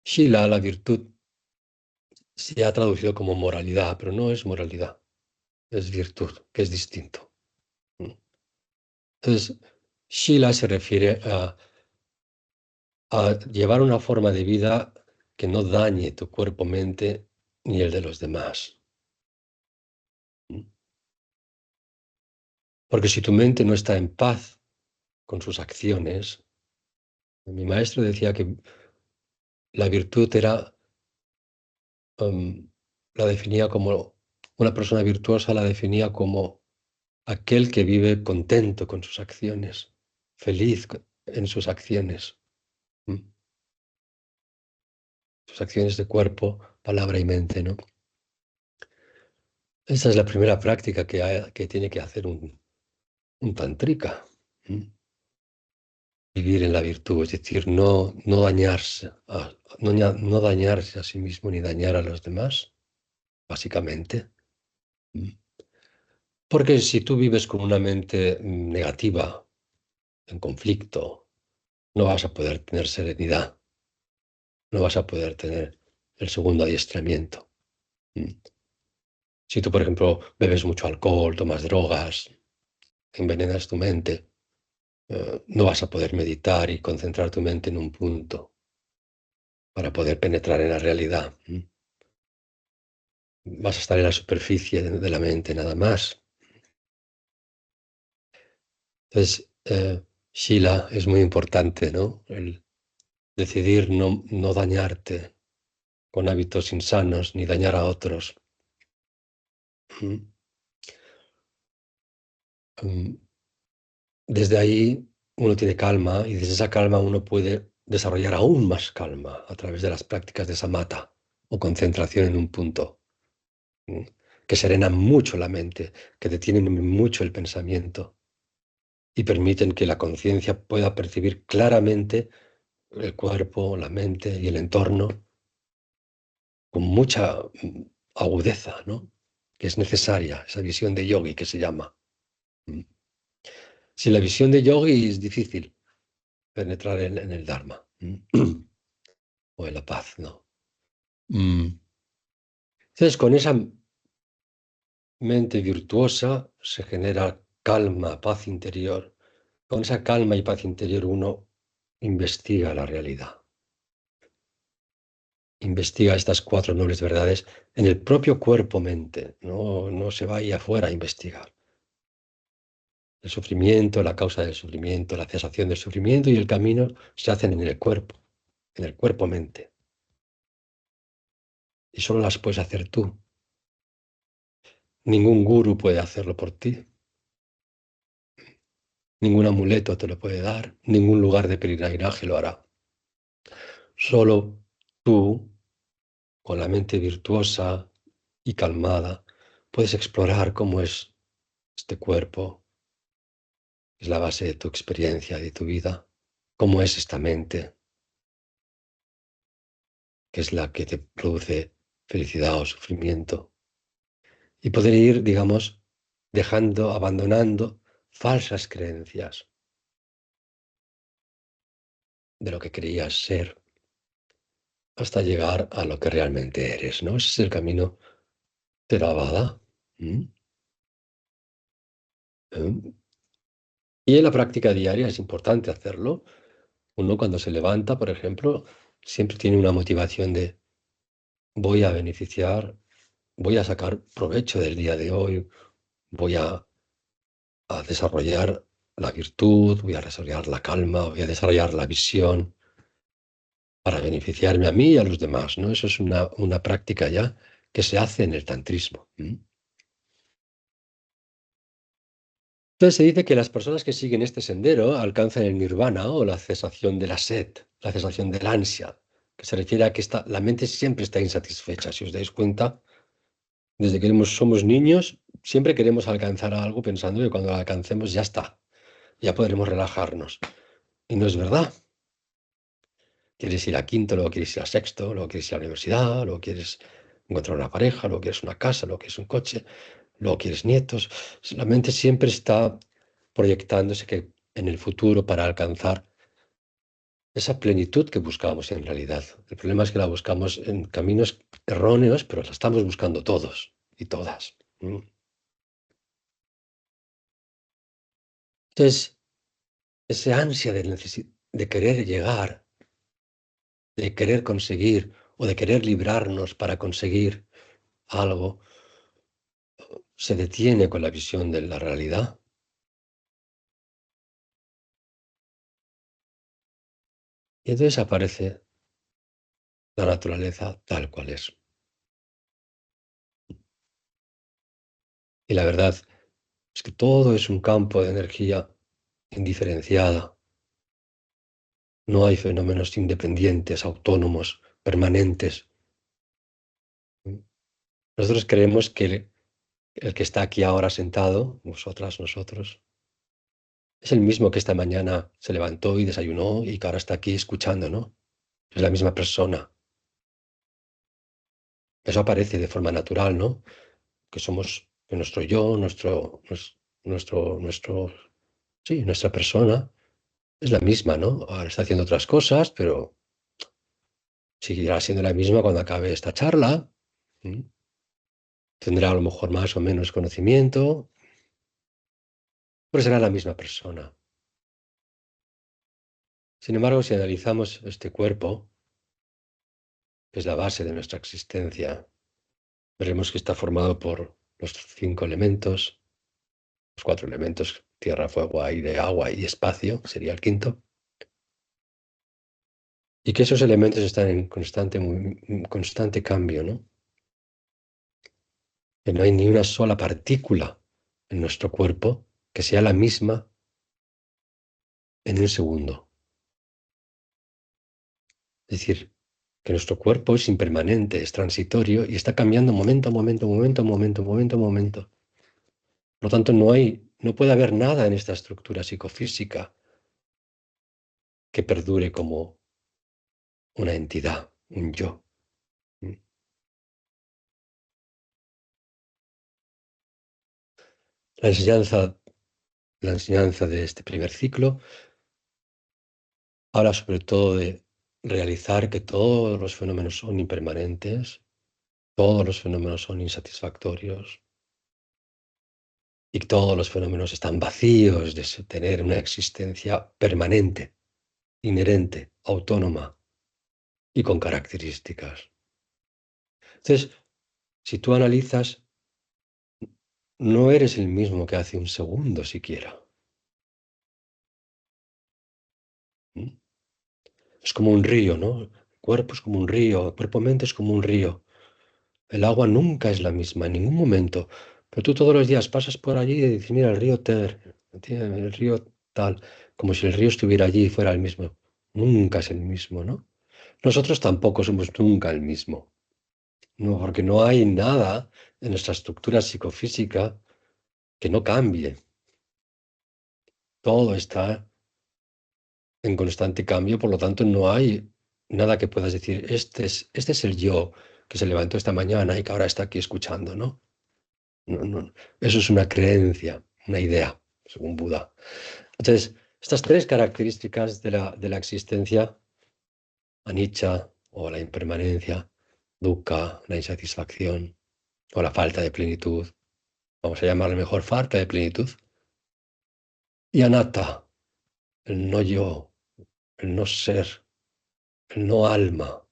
Shila, la virtud, se ha traducido como moralidad, pero no es moralidad, es virtud, que es distinto. Entonces, Shila se refiere a llevar una forma de vida que no dañe tu cuerpo, mente, ni el de los demás. Porque si tu mente no está en paz con sus acciones, mi maestro decía que la virtud la definía como, una persona virtuosa la definía como aquel que vive contento con sus acciones, feliz en sus acciones. Sus acciones de cuerpo, palabra y mente, ¿no? Esa es la primera práctica que tiene que hacer un tantrika. Vivir en la virtud, es decir, no dañarse, no dañarse a sí mismo ni dañar a los demás, básicamente. Porque si tú vives con una mente negativa, en conflicto, no vas a poder tener serenidad, no vas a poder tener el segundo adiestramiento. Si tú, por ejemplo, bebes mucho alcohol, tomas drogas, envenenas tu mente, no vas a poder meditar y concentrar tu mente en un punto para poder penetrar en la realidad. Vas a estar en la superficie de la mente nada más. Entonces, Shila es muy importante, ¿no? El decidir no dañarte con hábitos insanos ni dañar a otros. Desde ahí uno tiene calma y desde esa calma uno puede desarrollar aún más calma a través de las prácticas de samatha o concentración en un punto, que serenan mucho la mente, que detienen mucho el pensamiento y permiten que la conciencia pueda percibir claramente el cuerpo, la mente y el entorno con mucha agudeza, ¿no?, que es necesaria, esa visión de yogi que se llama. Sin la visión de yogi es difícil penetrar en el Dharma o en la paz, ¿no? Entonces, con esa mente virtuosa se genera calma, paz interior. Con esa calma y paz interior uno investiga la realidad. Investiga estas 4 nobles verdades en el propio cuerpo-mente. No se va ahí afuera a investigar. El sufrimiento, la causa del sufrimiento, la cesación del sufrimiento y el camino se hacen en el cuerpo-mente. Y solo las puedes hacer tú. Ningún gurú puede hacerlo por ti. Ningún amuleto te lo puede dar. Ningún lugar de peregrinaje lo hará. Solo tú, con la mente virtuosa y calmada, puedes explorar cómo es este cuerpo. Es la base de tu experiencia, de tu vida. Cómo es esta mente, que es la que te produce felicidad o sufrimiento. Y poder ir, digamos, dejando, abandonando falsas creencias de lo que creías ser hasta llegar a lo que realmente eres, ¿no? Ese es el camino Theravada. ¿Mm? ¿Mm? Y en la práctica diaria es importante hacerlo. Uno cuando se levanta, por ejemplo, siempre tiene una motivación de voy a beneficiar, voy a sacar provecho del día de hoy, voy a desarrollar la virtud, voy a desarrollar la calma, voy a desarrollar la visión para beneficiarme a mí y a los demás, ¿no? Eso es una práctica ya que se hace en el tantrismo. Entonces se dice que las personas que siguen este sendero alcanzan el nirvana o la cesación de la sed, la cesación del ansia, que se refiere a que la mente siempre está insatisfecha. Si os dais cuenta, desde que somos niños, siempre queremos alcanzar algo pensando que cuando lo alcancemos ya está, ya podremos relajarnos. Y no es verdad. Quieres ir a quinto, luego quieres ir a sexto, luego quieres ir a la universidad, luego quieres encontrar una pareja, luego quieres una casa, luego quieres un coche, luego quieres nietos. La mente siempre está proyectándose que en el futuro para alcanzar esa plenitud que buscamos en realidad. El problema es que la buscamos en caminos erróneos, pero la estamos buscando todos y todas. Entonces, ese ansia de querer llegar, de querer conseguir o de querer librarnos para conseguir algo, se detiene con la visión de la realidad. Y entonces aparece la naturaleza tal cual es. Y la verdad es que todo es un campo de energía indiferenciada. No hay fenómenos independientes, autónomos, permanentes. Nosotros creemos que el que está aquí ahora sentado, vosotras, nosotros, es el mismo que esta mañana se levantó y desayunó y que ahora está aquí escuchando, ¿no? Es la misma persona. Eso aparece de forma natural, ¿no? Que somos que nuestro yo, sí, nuestra persona es la misma, ¿no? Ahora está haciendo otras cosas, pero seguirá siendo la misma cuando acabe esta charla. ¿Mm? Tendrá a lo mejor más o menos conocimiento, pero será la misma persona. Sin embargo, si analizamos este cuerpo, que es la base de nuestra existencia, veremos que está formado por los 5 elementos, los 4 elementos, tierra, fuego, aire, agua y espacio, sería el quinto, y que esos elementos están en constante cambio, ¿no? Que no hay ni una sola partícula en nuestro cuerpo que sea la misma en un segundo. Es decir, que nuestro cuerpo es impermanente, es transitorio y está cambiando momento a momento, momento a momento, momento a momento. Por lo tanto, no puede haber nada en esta estructura psicofísica que perdure como una entidad, un yo. La enseñanza de este primer ciclo habla sobre todo de realizar que todos los fenómenos son impermanentes, todos los fenómenos son insatisfactorios y todos los fenómenos están vacíos de tener una existencia permanente, inherente, autónoma y con características. Entonces, si tú analizas, no eres el mismo que hace un segundo siquiera. Es como un río, ¿no? El cuerpo es como un río, el cuerpo-mente es como un río. El agua nunca es la misma, en ningún momento. Pero tú todos los días pasas por allí y dices, mira, el río Ter, el río tal, como si el río estuviera allí y fuera el mismo. Nunca es el mismo, ¿no? Nosotros tampoco somos nunca el mismo. No, porque no hay nada en nuestra estructura psicofísica que no cambie. Todo está en constante cambio, por lo tanto no hay nada que puedas decir, este es el yo que se levantó esta mañana y que ahora está aquí escuchando, ¿no? No, no. Eso es una creencia, una idea, según Buda. Entonces, estas tres características de la existencia, anicca o la impermanencia, dukkha, la insatisfacción o la falta de plenitud, vamos a llamarle mejor falta de plenitud, y anatta, el no yo, el no ser, el no alma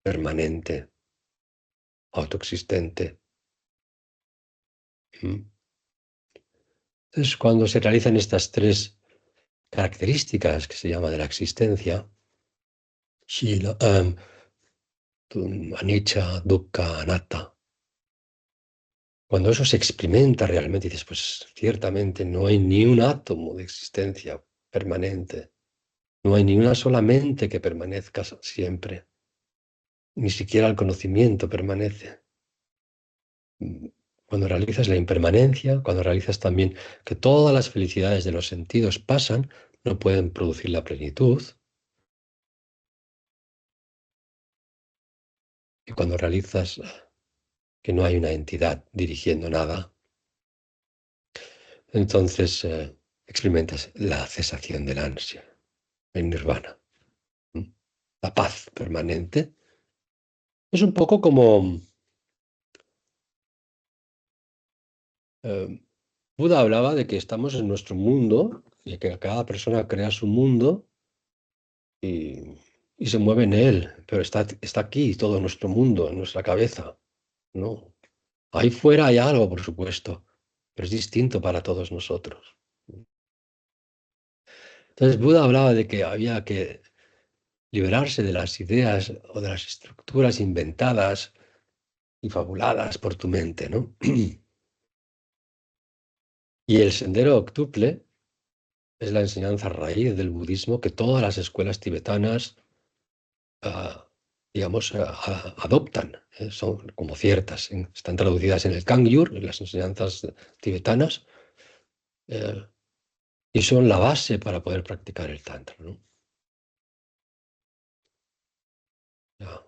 permanente, autoexistente. ¿Mm? Entonces, cuando se realizan estas tres características que se llama de la existencia, Shila, anicca, dukkha, anatta, cuando eso se experimenta realmente, dices, pues ciertamente no hay ni un átomo de existencia permanente, no hay ni una sola mente que permanezca siempre, ni siquiera el conocimiento permanece. Cuando realizas la impermanencia, cuando realizas también que todas las felicidades de los sentidos pasan, no pueden producir la plenitud, y cuando realizas que no hay una entidad dirigiendo nada, entonces experimentas la cesación del ansia, el nirvana, la paz permanente. Es un poco como Buda hablaba de que estamos en nuestro mundo y que cada persona crea su mundo y se mueve en él, pero está aquí todo nuestro mundo, en nuestra cabeza, ¿no? Ahí fuera hay algo, por supuesto, pero es distinto para todos nosotros. Entonces Buda hablaba de que había que liberarse de las ideas o de las estructuras inventadas y fabuladas por tu mente, ¿no? Y el sendero octuple es la enseñanza raíz del budismo que todas las escuelas tibetanas, digamos, adoptan. Son como ciertas, están traducidas en el Kangyur, en las enseñanzas tibetanas, y son la base para poder practicar el Tantra, ¿no? Ya.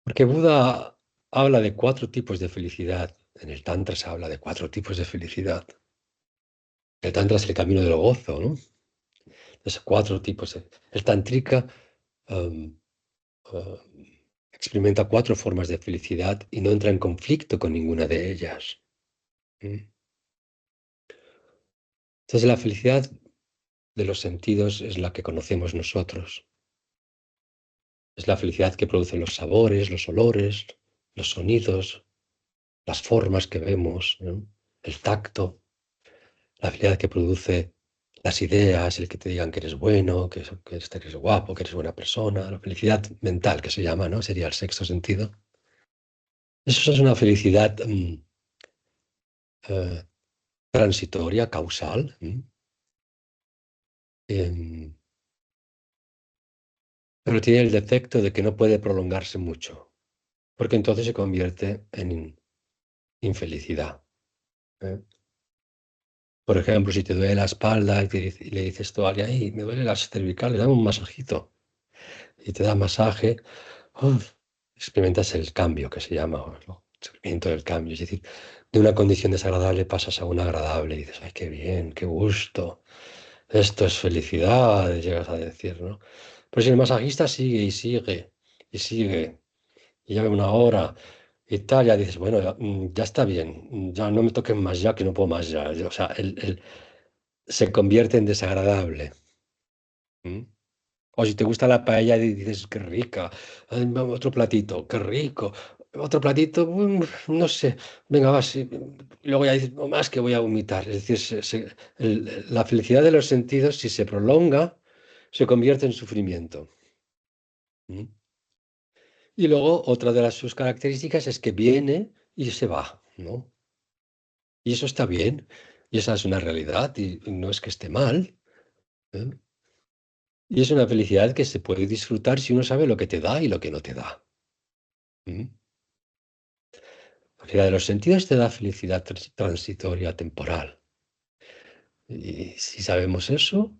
Porque Buda habla de 4 tipos de felicidad. En el Tantra se habla de 4 tipos de felicidad. El Tantra es el camino del gozo, ¿no? Entonces, 4 tipos. El Tantrika um, experimenta 4 formas de felicidad y no entra en conflicto con ninguna de ellas. ¿Mm? Entonces, la felicidad de los sentidos es la que conocemos nosotros. Es la felicidad que producen los sabores, los olores, los sonidos, las formas que vemos, ¿no? El tacto, la felicidad que produce las ideas, el que te digan que eres bueno, que eres guapo, que eres buena persona, la felicidad mental que se llama, ¿no? Sería el sexto sentido. Eso es una felicidad transitoria, causal, pero tiene el defecto de que no puede prolongarse mucho, porque entonces se convierte en infelicidad. ¿Eh? Por ejemplo, si te duele la espalda y le dices tú a alguien, "Ay, me duele las cervicales, dame un masajito", y te da masaje, ¡uf! Experimentas el cambio que se llama, o el sufrimiento del cambio. Es decir, de una condición desagradable pasas a una agradable y dices, ¡ay, qué bien, qué gusto! Esto es felicidad, llegas a decir, ¿no? Pero si el masajista sigue y sigue y sigue, y lleva una hora y tal, ya dices, bueno, ya está bien, ya no me toquen más ya, que no puedo más ya. O sea, se convierte en desagradable. ¿Mm? O si te gusta la paella y dices, qué rica, ay, otro platito, qué rico. otro platito, no sé, venga, va, sí. Luego ya dices, no más que voy a vomitar. Es decir, la felicidad de los sentidos, si se prolonga, se convierte en sufrimiento. ¿Mm? Y luego otra de sus características es que viene y se va, ¿no? Y eso está bien, y esa es una realidad, y no es que esté mal, ¿eh? Y es una felicidad que se puede disfrutar si uno sabe lo que te da y lo que no te da. ¿Mm? La felicidad de los sentidos te da felicidad transitoria, temporal. Y si sabemos eso,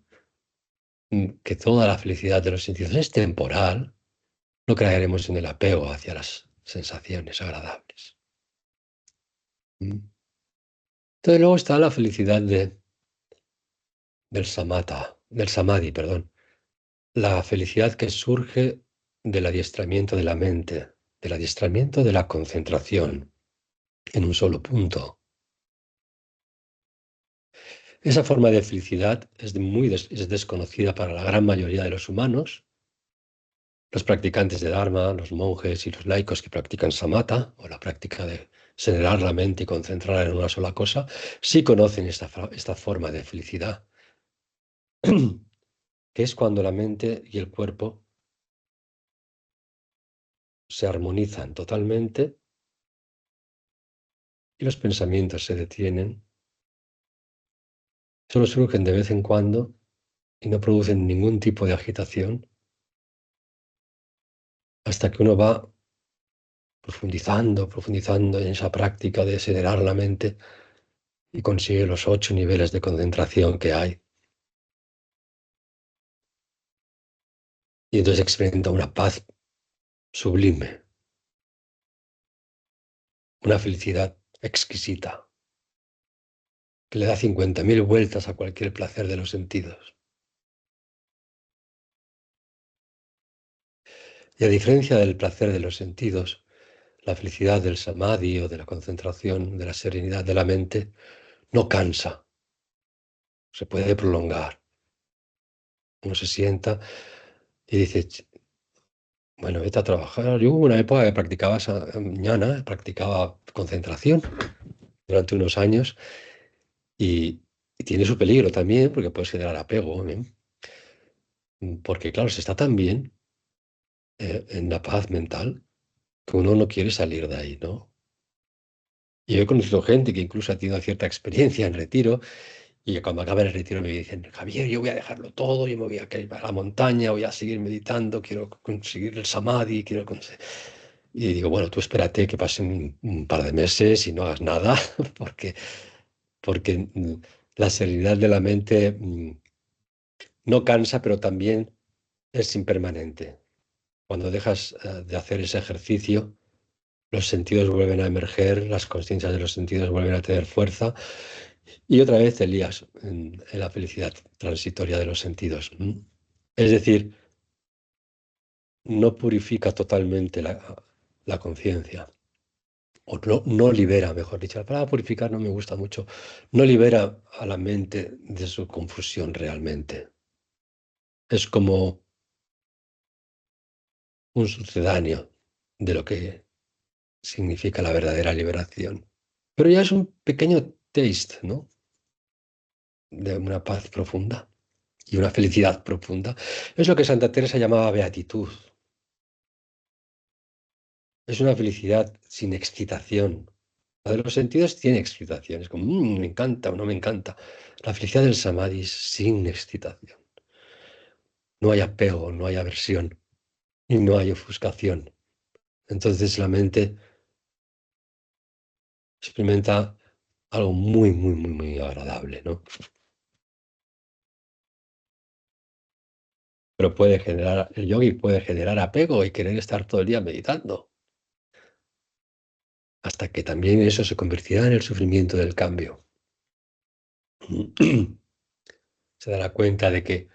que toda la felicidad de los sentidos es temporal, no caeremos en el apego hacia las sensaciones agradables. ¿Mm? Entonces luego está la felicidad del samadhi, perdón. La felicidad que surge del adiestramiento de la mente, del adiestramiento de la concentración en un solo punto. Esa forma de felicidad es desconocida para la gran mayoría de los humanos. Los practicantes de Dharma, los monjes y los laicos que practican samatha, o la práctica de serenar la mente y concentrarla en una sola cosa, sí conocen esta forma de felicidad, que es cuando la mente y el cuerpo se armonizan totalmente y los pensamientos se detienen, solo surgen de vez en cuando y no producen ningún tipo de agitación, hasta que uno va profundizando en esa práctica de serenar la mente y consigue los 8 niveles de concentración que hay. Y entonces experimenta una paz sublime, una felicidad exquisita, que le da 50.000 vueltas a cualquier placer de los sentidos. Y a diferencia del placer de los sentidos, la felicidad del samadhi o de la concentración, de la serenidad de la mente, no cansa, se puede prolongar. Uno se sienta y dice, bueno, vete a trabajar. Yo hubo una época que practicaba mañana, practicaba concentración durante unos años y tiene su peligro también, porque puedes generar apego, ¿eh? Porque claro, se está tan bien en la paz mental que uno no quiere salir de ahí, ¿no? Y yo he conocido gente que incluso ha tenido cierta experiencia en retiro y que cuando acaba el retiro me dicen, Javier, yo voy a dejarlo todo, yo me voy a ir a la montaña, voy a seguir meditando, quiero conseguir el samadhi, quiero conseguir... Y digo, bueno, tú espérate que pasen un par de meses y no hagas nada, porque la serenidad de la mente no cansa, pero también es impermanente. Cuando dejas de hacer ese ejercicio, los sentidos vuelven a emerger, las conciencias de los sentidos vuelven a tener fuerza y otra vez te lías en la felicidad transitoria de los sentidos. Es decir, no purifica totalmente la conciencia, o no libera, mejor dicho. La palabra purificar no me gusta mucho. No libera a la mente de su confusión realmente. Es como un sucedáneo de lo que significa la verdadera liberación. Pero ya es un pequeño taste, ¿no? De una paz profunda y una felicidad profunda. Es lo que Santa Teresa llamaba beatitud. Es una felicidad sin excitación. La de los sentidos tiene excitación. Es como, me encanta o no me encanta. La felicidad del samadhi es sin excitación. No hay apego, no hay aversión y no hay ofuscación. Entonces la mente experimenta algo muy, muy, muy, muy agradable, ¿no? Pero el yogi puede generar apego y querer estar todo el día meditando, hasta que también eso se convertirá en el sufrimiento del cambio. Se dará cuenta de que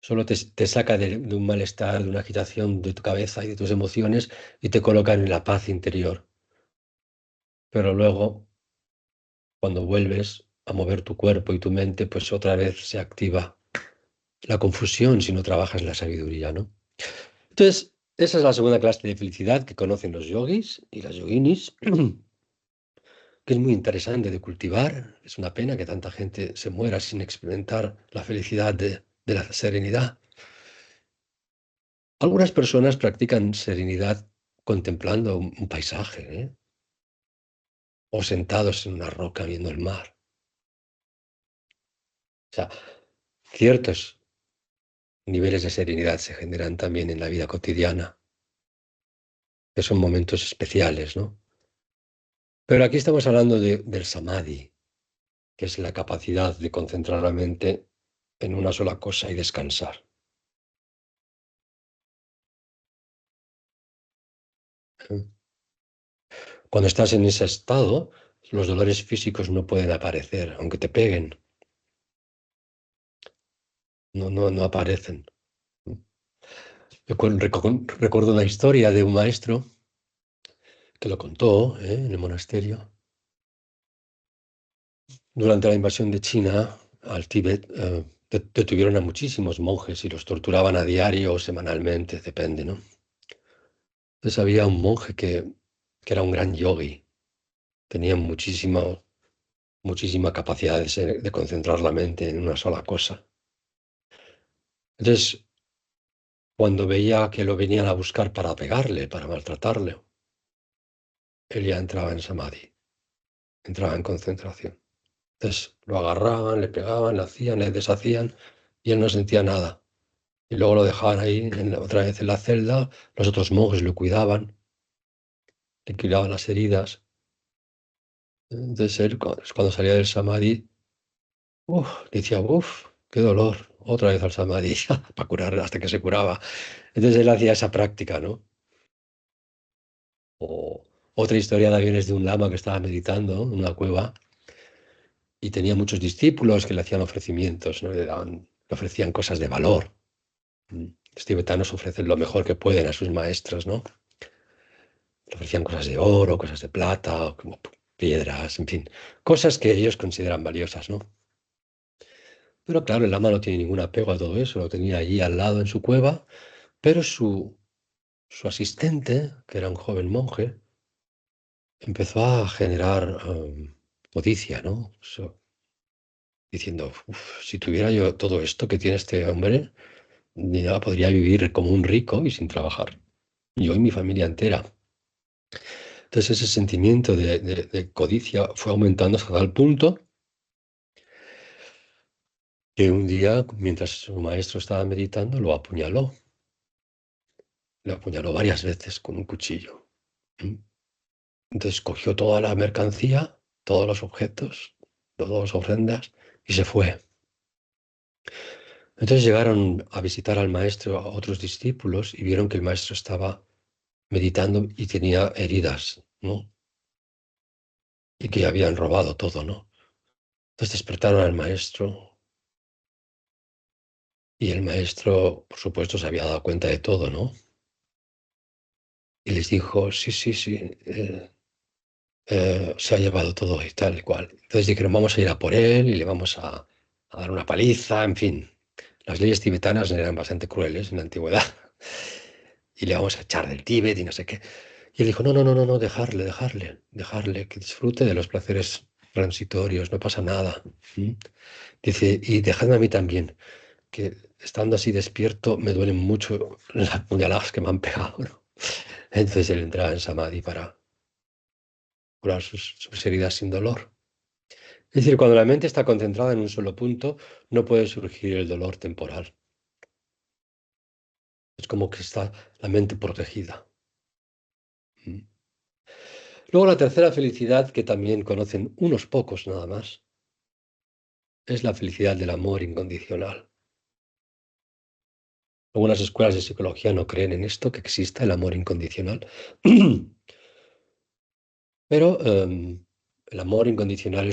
solo te saca de un malestar, de una agitación de tu cabeza y de tus emociones y te coloca en la paz interior. Pero luego, cuando vuelves a mover tu cuerpo y tu mente, pues otra vez se activa la confusión si no trabajas la sabiduría, ¿no? Entonces, Esa es la segunda clase de felicidad que conocen los yogis y las yoginis, que es muy interesante de cultivar. Es una pena que tanta gente se muera sin experimentar la felicidad de la serenidad. Algunas personas practican serenidad contemplando un paisaje, ¿eh? O sentados en una roca viendo el mar. O sea, ciertos niveles de serenidad se generan también en la vida cotidiana, que son momentos especiales, ¿no? Pero aquí estamos hablando del samadhi, que es la capacidad de concentrar la mente en una sola cosa y descansar. ¿Eh? Cuando estás en ese estado, los dolores físicos no pueden aparecer, aunque te peguen. No aparecen. Recuerdo una historia de un maestro que lo contó, en el monasterio. Durante la invasión de China al Tíbet, detuvieron a muchísimos monjes y los torturaban a diario o semanalmente, depende, ¿no? Entonces había un monje que era un gran yogi, tenía muchísima capacidad de concentrar la mente en una sola cosa. Entonces, cuando veía que lo venían a buscar para pegarle, para maltratarle, él ya entraba en samadhi, entraba en concentración. Entonces lo agarraban, le pegaban, le hacían, le deshacían y él no sentía nada. Y luego lo dejaban ahí otra vez en la celda, los otros monjes lo cuidaban, le cuidaban las heridas. Entonces él, cuando salía del samadhi, decía, qué dolor, otra vez al samadhi, para curar hasta que se curaba. Entonces él hacía esa práctica, ¿no? O otra historia también es de un lama que estaba meditando en una cueva y tenía muchos discípulos que le hacían ofrecimientos, ¿no? Le ofrecían cosas de valor. Los tibetanos ofrecen lo mejor que pueden a sus maestros, ¿no? Le ofrecían cosas de oro, cosas de plata, como piedras, en fin, cosas que ellos consideran valiosas, ¿no? Pero claro, el lama no tiene ningún apego a todo eso, lo tenía allí al lado en su cueva, pero su asistente, que era un joven monje, empezó a generar codicia, ¿no? Diciendo, si tuviera yo todo esto que tiene este hombre, ya podría vivir como un rico y sin trabajar. Yo y mi familia entera. Entonces ese sentimiento de codicia fue aumentando hasta tal punto que un día, mientras su maestro estaba meditando, lo apuñaló. Lo apuñaló varias veces con un cuchillo. ¿Mm? Entonces cogió toda la mercancía, todos los objetos, todas las ofrendas y se fue. Entonces llegaron a visitar al maestro a otros discípulos y vieron que el maestro estaba meditando y tenía heridas, ¿no? Y que habían robado todo, ¿no? Entonces despertaron al maestro y el maestro, por supuesto, se había dado cuenta de todo, ¿no? Y les dijo, sí, se ha llevado todo y tal y cual. Entonces dijeron, vamos a ir a por él y le vamos a dar una paliza, en fin. Las leyes tibetanas eran bastante crueles en la antigüedad. Y le vamos a echar del Tíbet y no sé qué. Y él dijo, no, dejarle, que disfrute de los placeres transitorios, no pasa nada. ¿Mm? Dice, y dejadme a mí también, que estando así despierto me duelen mucho las puñaladas que me han pegado, ¿no? Entonces él entraba en samadhi para curar sus heridas sin dolor. Es decir, cuando la mente está concentrada en un solo punto, no puede surgir el dolor temporal. Es como que está la mente protegida. ¿Mm? Luego la tercera felicidad, que también conocen unos pocos nada más, es la felicidad del amor incondicional. Algunas escuelas de psicología no creen en esto, que exista el amor incondicional. Pero el amor incondicional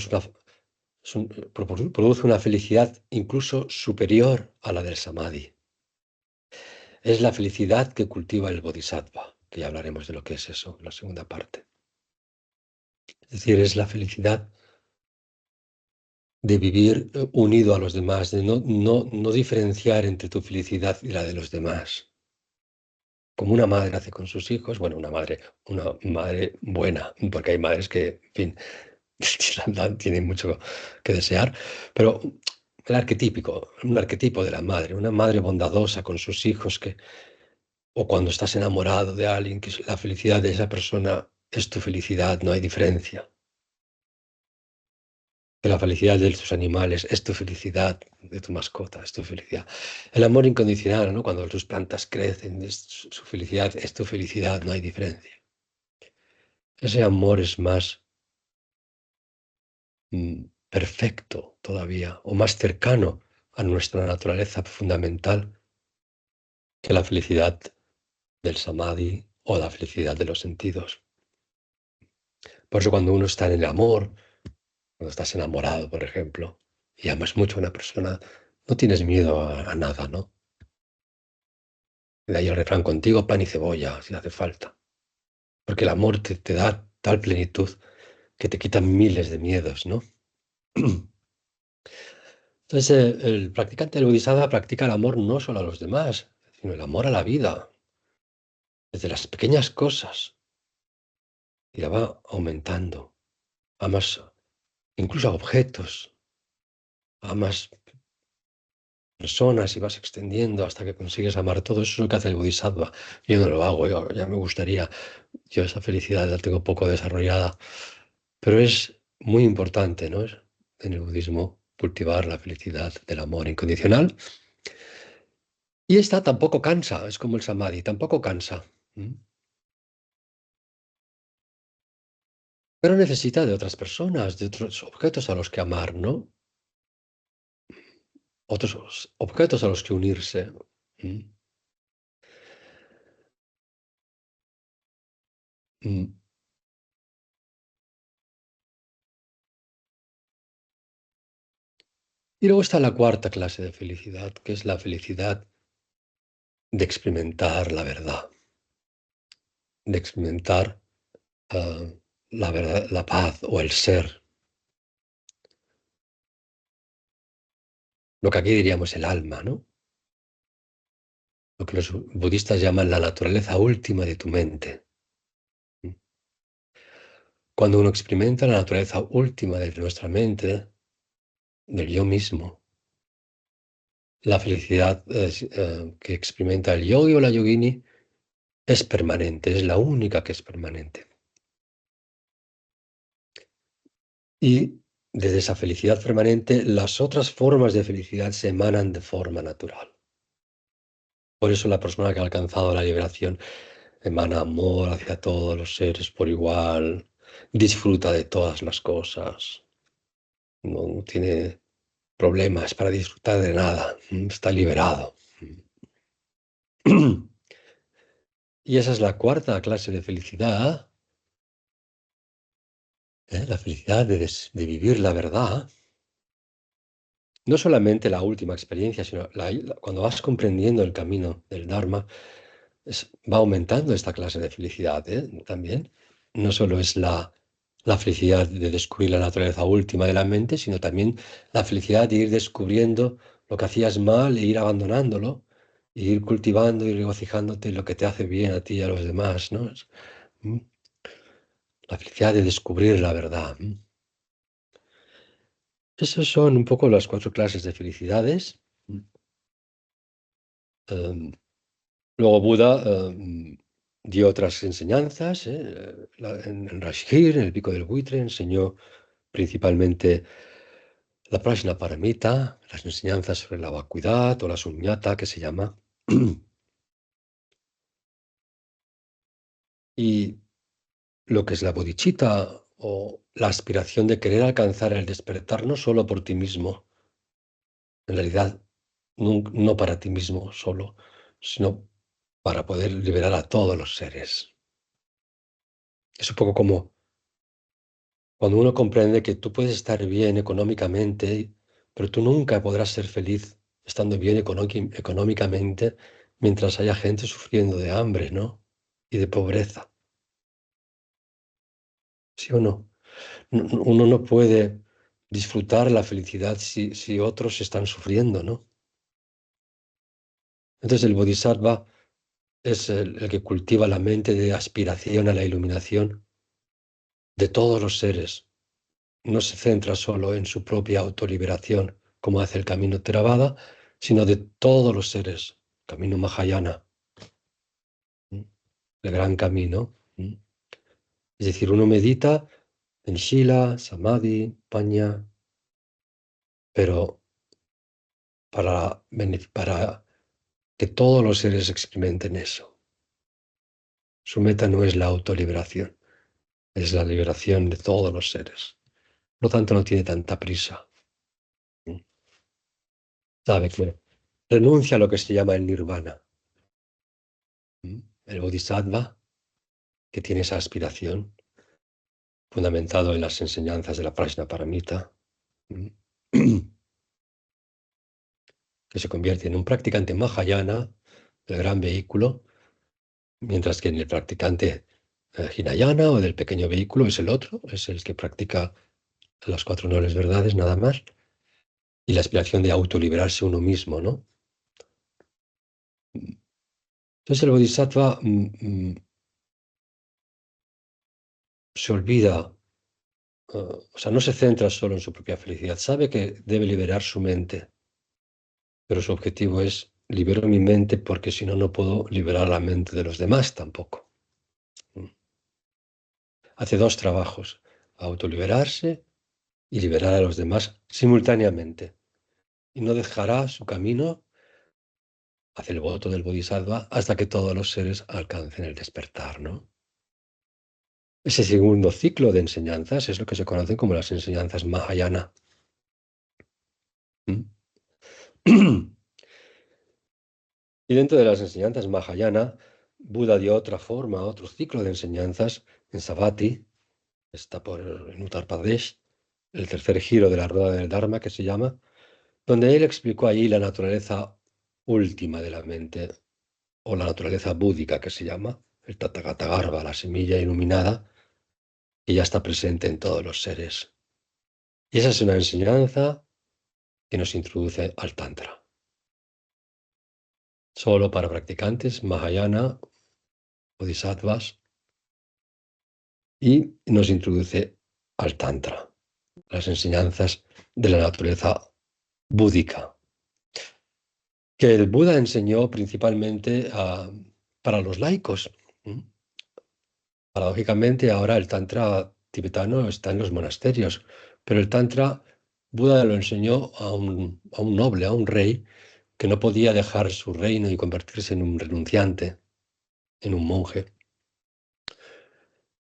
produce una felicidad incluso superior a la del samadhi. Es la felicidad que cultiva el bodhisattva, que ya hablaremos de lo que es eso en la segunda parte. Es decir, es la felicidad de vivir unido a los demás, de no diferenciar entre tu felicidad y la de los demás. como una madre hace con sus hijos, bueno, una madre buena, porque hay madres que, en fin, tienen mucho que desear, pero un arquetipo de la madre, una madre bondadosa con sus hijos, o cuando estás enamorado de alguien, que la felicidad de esa persona es tu felicidad, no hay diferencia. Que la felicidad de tus animales es tu felicidad, de tu mascota, es tu felicidad. El amor incondicional, ¿no? Cuando tus plantas crecen, su felicidad es tu felicidad, no hay diferencia. Ese amor es más perfecto todavía, o más cercano a nuestra naturaleza fundamental que la felicidad del samadhi o la felicidad de los sentidos. Por eso cuando uno está en el amor, cuando estás enamorado, por ejemplo, y amas mucho a una persona, no tienes miedo a nada, ¿no? De ahí el refrán, contigo pan y cebolla, si hace falta. Porque el amor te da tal plenitud que te quita miles de miedos, ¿no? Entonces, el practicante del Bodhisattva practica el amor no solo a los demás, sino el amor a la vida, desde las pequeñas cosas, y la va aumentando. Amas incluso a objetos, amas personas y vas extendiendo hasta que consigues amar todo. Eso es lo que hace el Bodhisattva. Yo no lo hago, ya me gustaría. Yo esa felicidad la tengo poco desarrollada, pero es muy importante, ¿no? En el budismo cultivar la felicidad del amor incondicional. Y esta tampoco cansa, es como el samadhi, tampoco cansa. Pero necesita de otras personas, de otros objetos a los que amar, ¿no? Otros objetos a los que unirse. Mm. Mm. Y luego está la cuarta clase de felicidad, que es la felicidad de experimentar la verdad, de experimentar la verdad, la paz o el ser, lo que aquí diríamos el alma, ¿no? Lo que los budistas llaman la naturaleza última de tu mente. Cuando uno experimenta la naturaleza última de nuestra mente, del yo mismo, la felicidad que experimenta el yogi o la yogini es permanente, es la única que es permanente. Y desde esa felicidad permanente, las otras formas de felicidad se emanan de forma natural. Por eso la persona que ha alcanzado la liberación emana amor hacia todos los seres por igual, disfruta de todas las cosas, no tiene problemas para disfrutar de nada, está liberado. Y esa es la cuarta clase de felicidad, la felicidad de vivir la verdad. No solamente la última experiencia, sino cuando vas comprendiendo el camino del Dharma, va aumentando esta clase de felicidad también. No solo es la felicidad de descubrir la naturaleza última de la mente, sino también la felicidad de ir descubriendo lo que hacías mal e ir abandonándolo, e ir cultivando y regocijándote en lo que te hace bien a ti y a los demás, ¿no? La felicidad de descubrir la verdad. Esas son un poco las cuatro clases de felicidades. Luego Buda dio otras enseñanzas. En Rajgir, en el Pico del Buitre, enseñó principalmente la Prajnaparamita, las enseñanzas sobre la vacuidad o la suññata, que se llama. Y lo que es la bodhicitta o la aspiración de querer alcanzar el despertar no solo por ti mismo, en realidad no para ti mismo solo, sino para poder liberar a todos los seres. Es un poco como cuando uno comprende que tú puedes estar bien económicamente, pero tú nunca podrás ser feliz estando bien económicamente mientras haya gente sufriendo de hambre, ¿no? Y de pobreza. ¿Sí o no? Uno no puede disfrutar la felicidad si otros están sufriendo, ¿no? Entonces el Bodhisattva es el que cultiva la mente de aspiración a la iluminación de todos los seres. No se centra solo en su propia autoliberación, como hace el camino Theravada, sino de todos los seres, camino Mahayana, el gran camino. Es decir, uno medita en Shila, Samadhi, Pañña, pero para que todos los seres experimenten eso. Su meta no es la autoliberación, es la liberación de todos los seres. Por lo tanto, no tiene tanta prisa. Sabe que renuncia a lo que se llama el nirvana. El bodhisattva, que tiene esa aspiración, fundamentado en las enseñanzas de la Prajnaparamita, que se convierte en un practicante Mahayana, el gran vehículo, mientras que en el practicante Hinayana o del pequeño vehículo es el otro, es el que practica las 4 nobles verdades nada más, y la aspiración de autoliberarse uno mismo, ¿no? Entonces el bodhisattva se olvida, o sea, no se centra solo en su propia felicidad, sabe que debe liberar su mente, pero su objetivo es: libero mi mente porque si no, no puedo liberar la mente de los demás tampoco. Hace 2 trabajos: autoliberarse y liberar a los demás simultáneamente. Y no dejará su camino, hace el voto del bodhisattva, hasta que todos los seres alcancen el despertar, ¿no? Ese segundo ciclo de enseñanzas es lo que se conocen como las enseñanzas Mahayana. Y dentro de las enseñanzas Mahayana, Buda dio otra forma, otro ciclo de enseñanzas en Savatthi, está en Uttar Pradesh, el tercer giro de la rueda del Dharma, que se llama, donde él explicó allí la naturaleza última de la mente, o la naturaleza búdica, que se llama, el Tathagata Garbha, la semilla iluminada, que ya está presente en todos los seres. Y esa es una enseñanza que nos introduce al Tantra. Solo para practicantes Mahayana, bodhisattvas, y nos introduce al Tantra, las enseñanzas de la naturaleza búdica, que el Buda enseñó principalmente para los laicos. Paradójicamente, ahora el Tantra tibetano está en los monasterios, pero el Tantra Buda lo enseñó a un noble, a un rey, que no podía dejar su reino y convertirse en un renunciante, en un monje,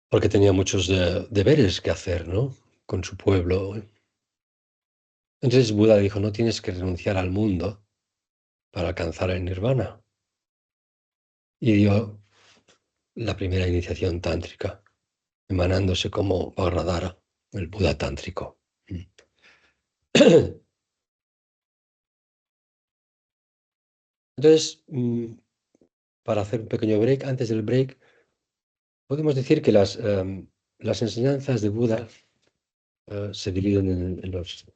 porque tenía muchos deberes que hacer, ¿no?, con su pueblo. Entonces Buda dijo: no tienes que renunciar al mundo para alcanzar el nirvana. Y dio la primera iniciación tántrica, emanándose como Vajradhara, el Buda tántrico. Entonces, para hacer un pequeño break, antes del break, podemos decir que las enseñanzas de Buda se dividen en los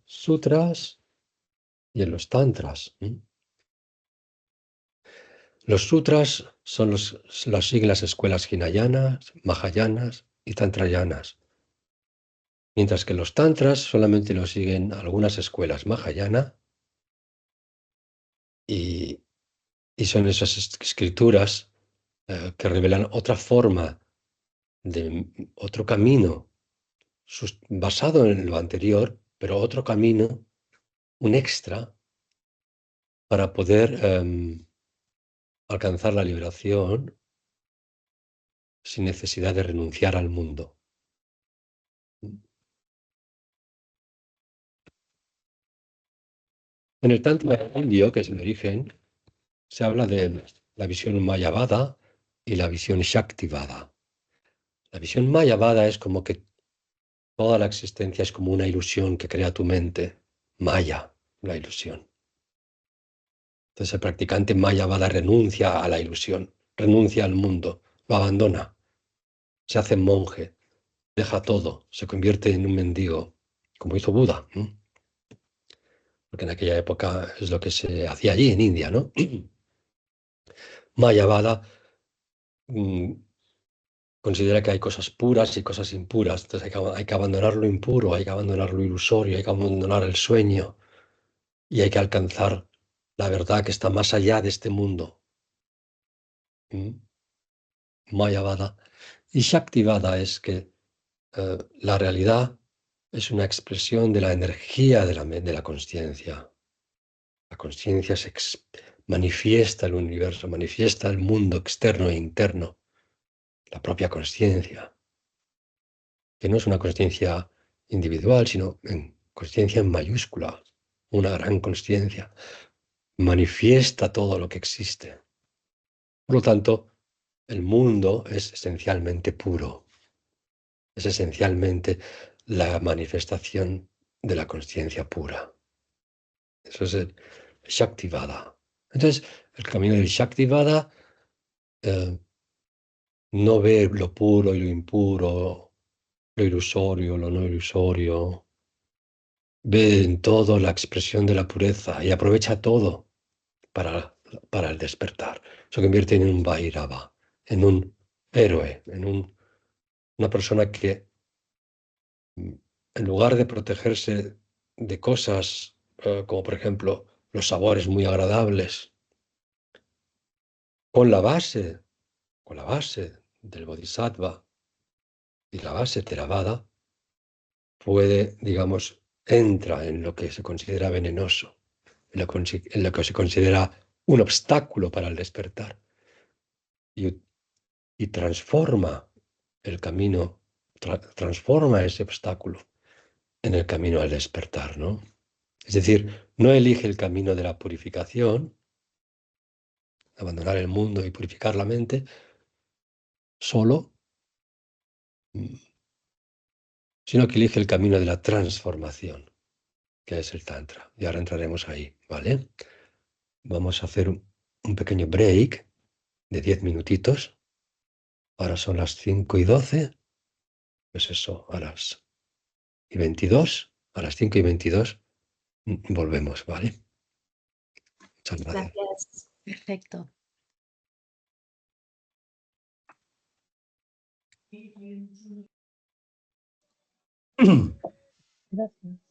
sutras y en los tantras. Los sutras los siguen las escuelas hinayanas, mahayanas y tantrayanas, mientras que los tantras solamente lo siguen algunas escuelas mahayana, y son esas escrituras que revelan otra forma, otro camino, basado en lo anterior, pero otro camino, un extra, para poder alcanzar la liberación sin necesidad de renunciar al mundo. En el Tantra indio, que es el origen, se habla de la visión Mayavada y la visión Shaktivada. La visión Mayavada es como que toda la existencia es como una ilusión que crea tu mente. Maya, la ilusión. Entonces el practicante Mayavada renuncia a la ilusión, renuncia al mundo, lo abandona, se hace monje, deja todo, se convierte en un mendigo, como hizo Buda, ¿no? Porque en aquella época es lo que se hacía allí en India, ¿no? Mayavada considera que hay cosas puras y cosas impuras. Entonces hay que abandonar lo impuro, hay que abandonar lo ilusorio, hay que abandonar el sueño y hay que alcanzar la verdad que está más allá de este mundo. Mayavada. Y Shaktivada es que la realidad es una expresión de la energía de la consciencia. La consciencia manifiesta el universo, manifiesta el mundo externo e interno, la propia consciencia, que no es una consciencia individual, sino consciencia en mayúscula, una gran consciencia, manifiesta todo lo que existe. Por lo tanto, el mundo es esencialmente puro, es esencialmente la manifestación de la consciencia pura. Eso es el Shaktivada. Entonces, el camino del Shaktivada no ve lo puro y lo impuro, lo ilusorio, lo no ilusorio. Ve en todo la expresión de la pureza y aprovecha todo para el despertar. Se convierte en un Vairava, en un héroe, en una persona que, en lugar de protegerse de cosas como por ejemplo los sabores muy agradables, con la base del Bodhisattva y la base Theravada, puede, digamos, entra en lo que se considera venenoso, en lo que se considera un obstáculo para el despertar y transforma el camino, transforma ese obstáculo en el camino al despertar, ¿no? Es decir, no elige el camino de la purificación, abandonar el mundo y purificar la mente, solo, sino que elige el camino de la transformación, que es el Tantra. Y ahora entraremos ahí, ¿vale? Vamos a hacer un pequeño break de 10 minutitos. Ahora son las 5:12. Pues eso, a las 22. A las 5:22 volvemos, ¿vale? Muchas gracias. Gracias. Perfecto. Gracias.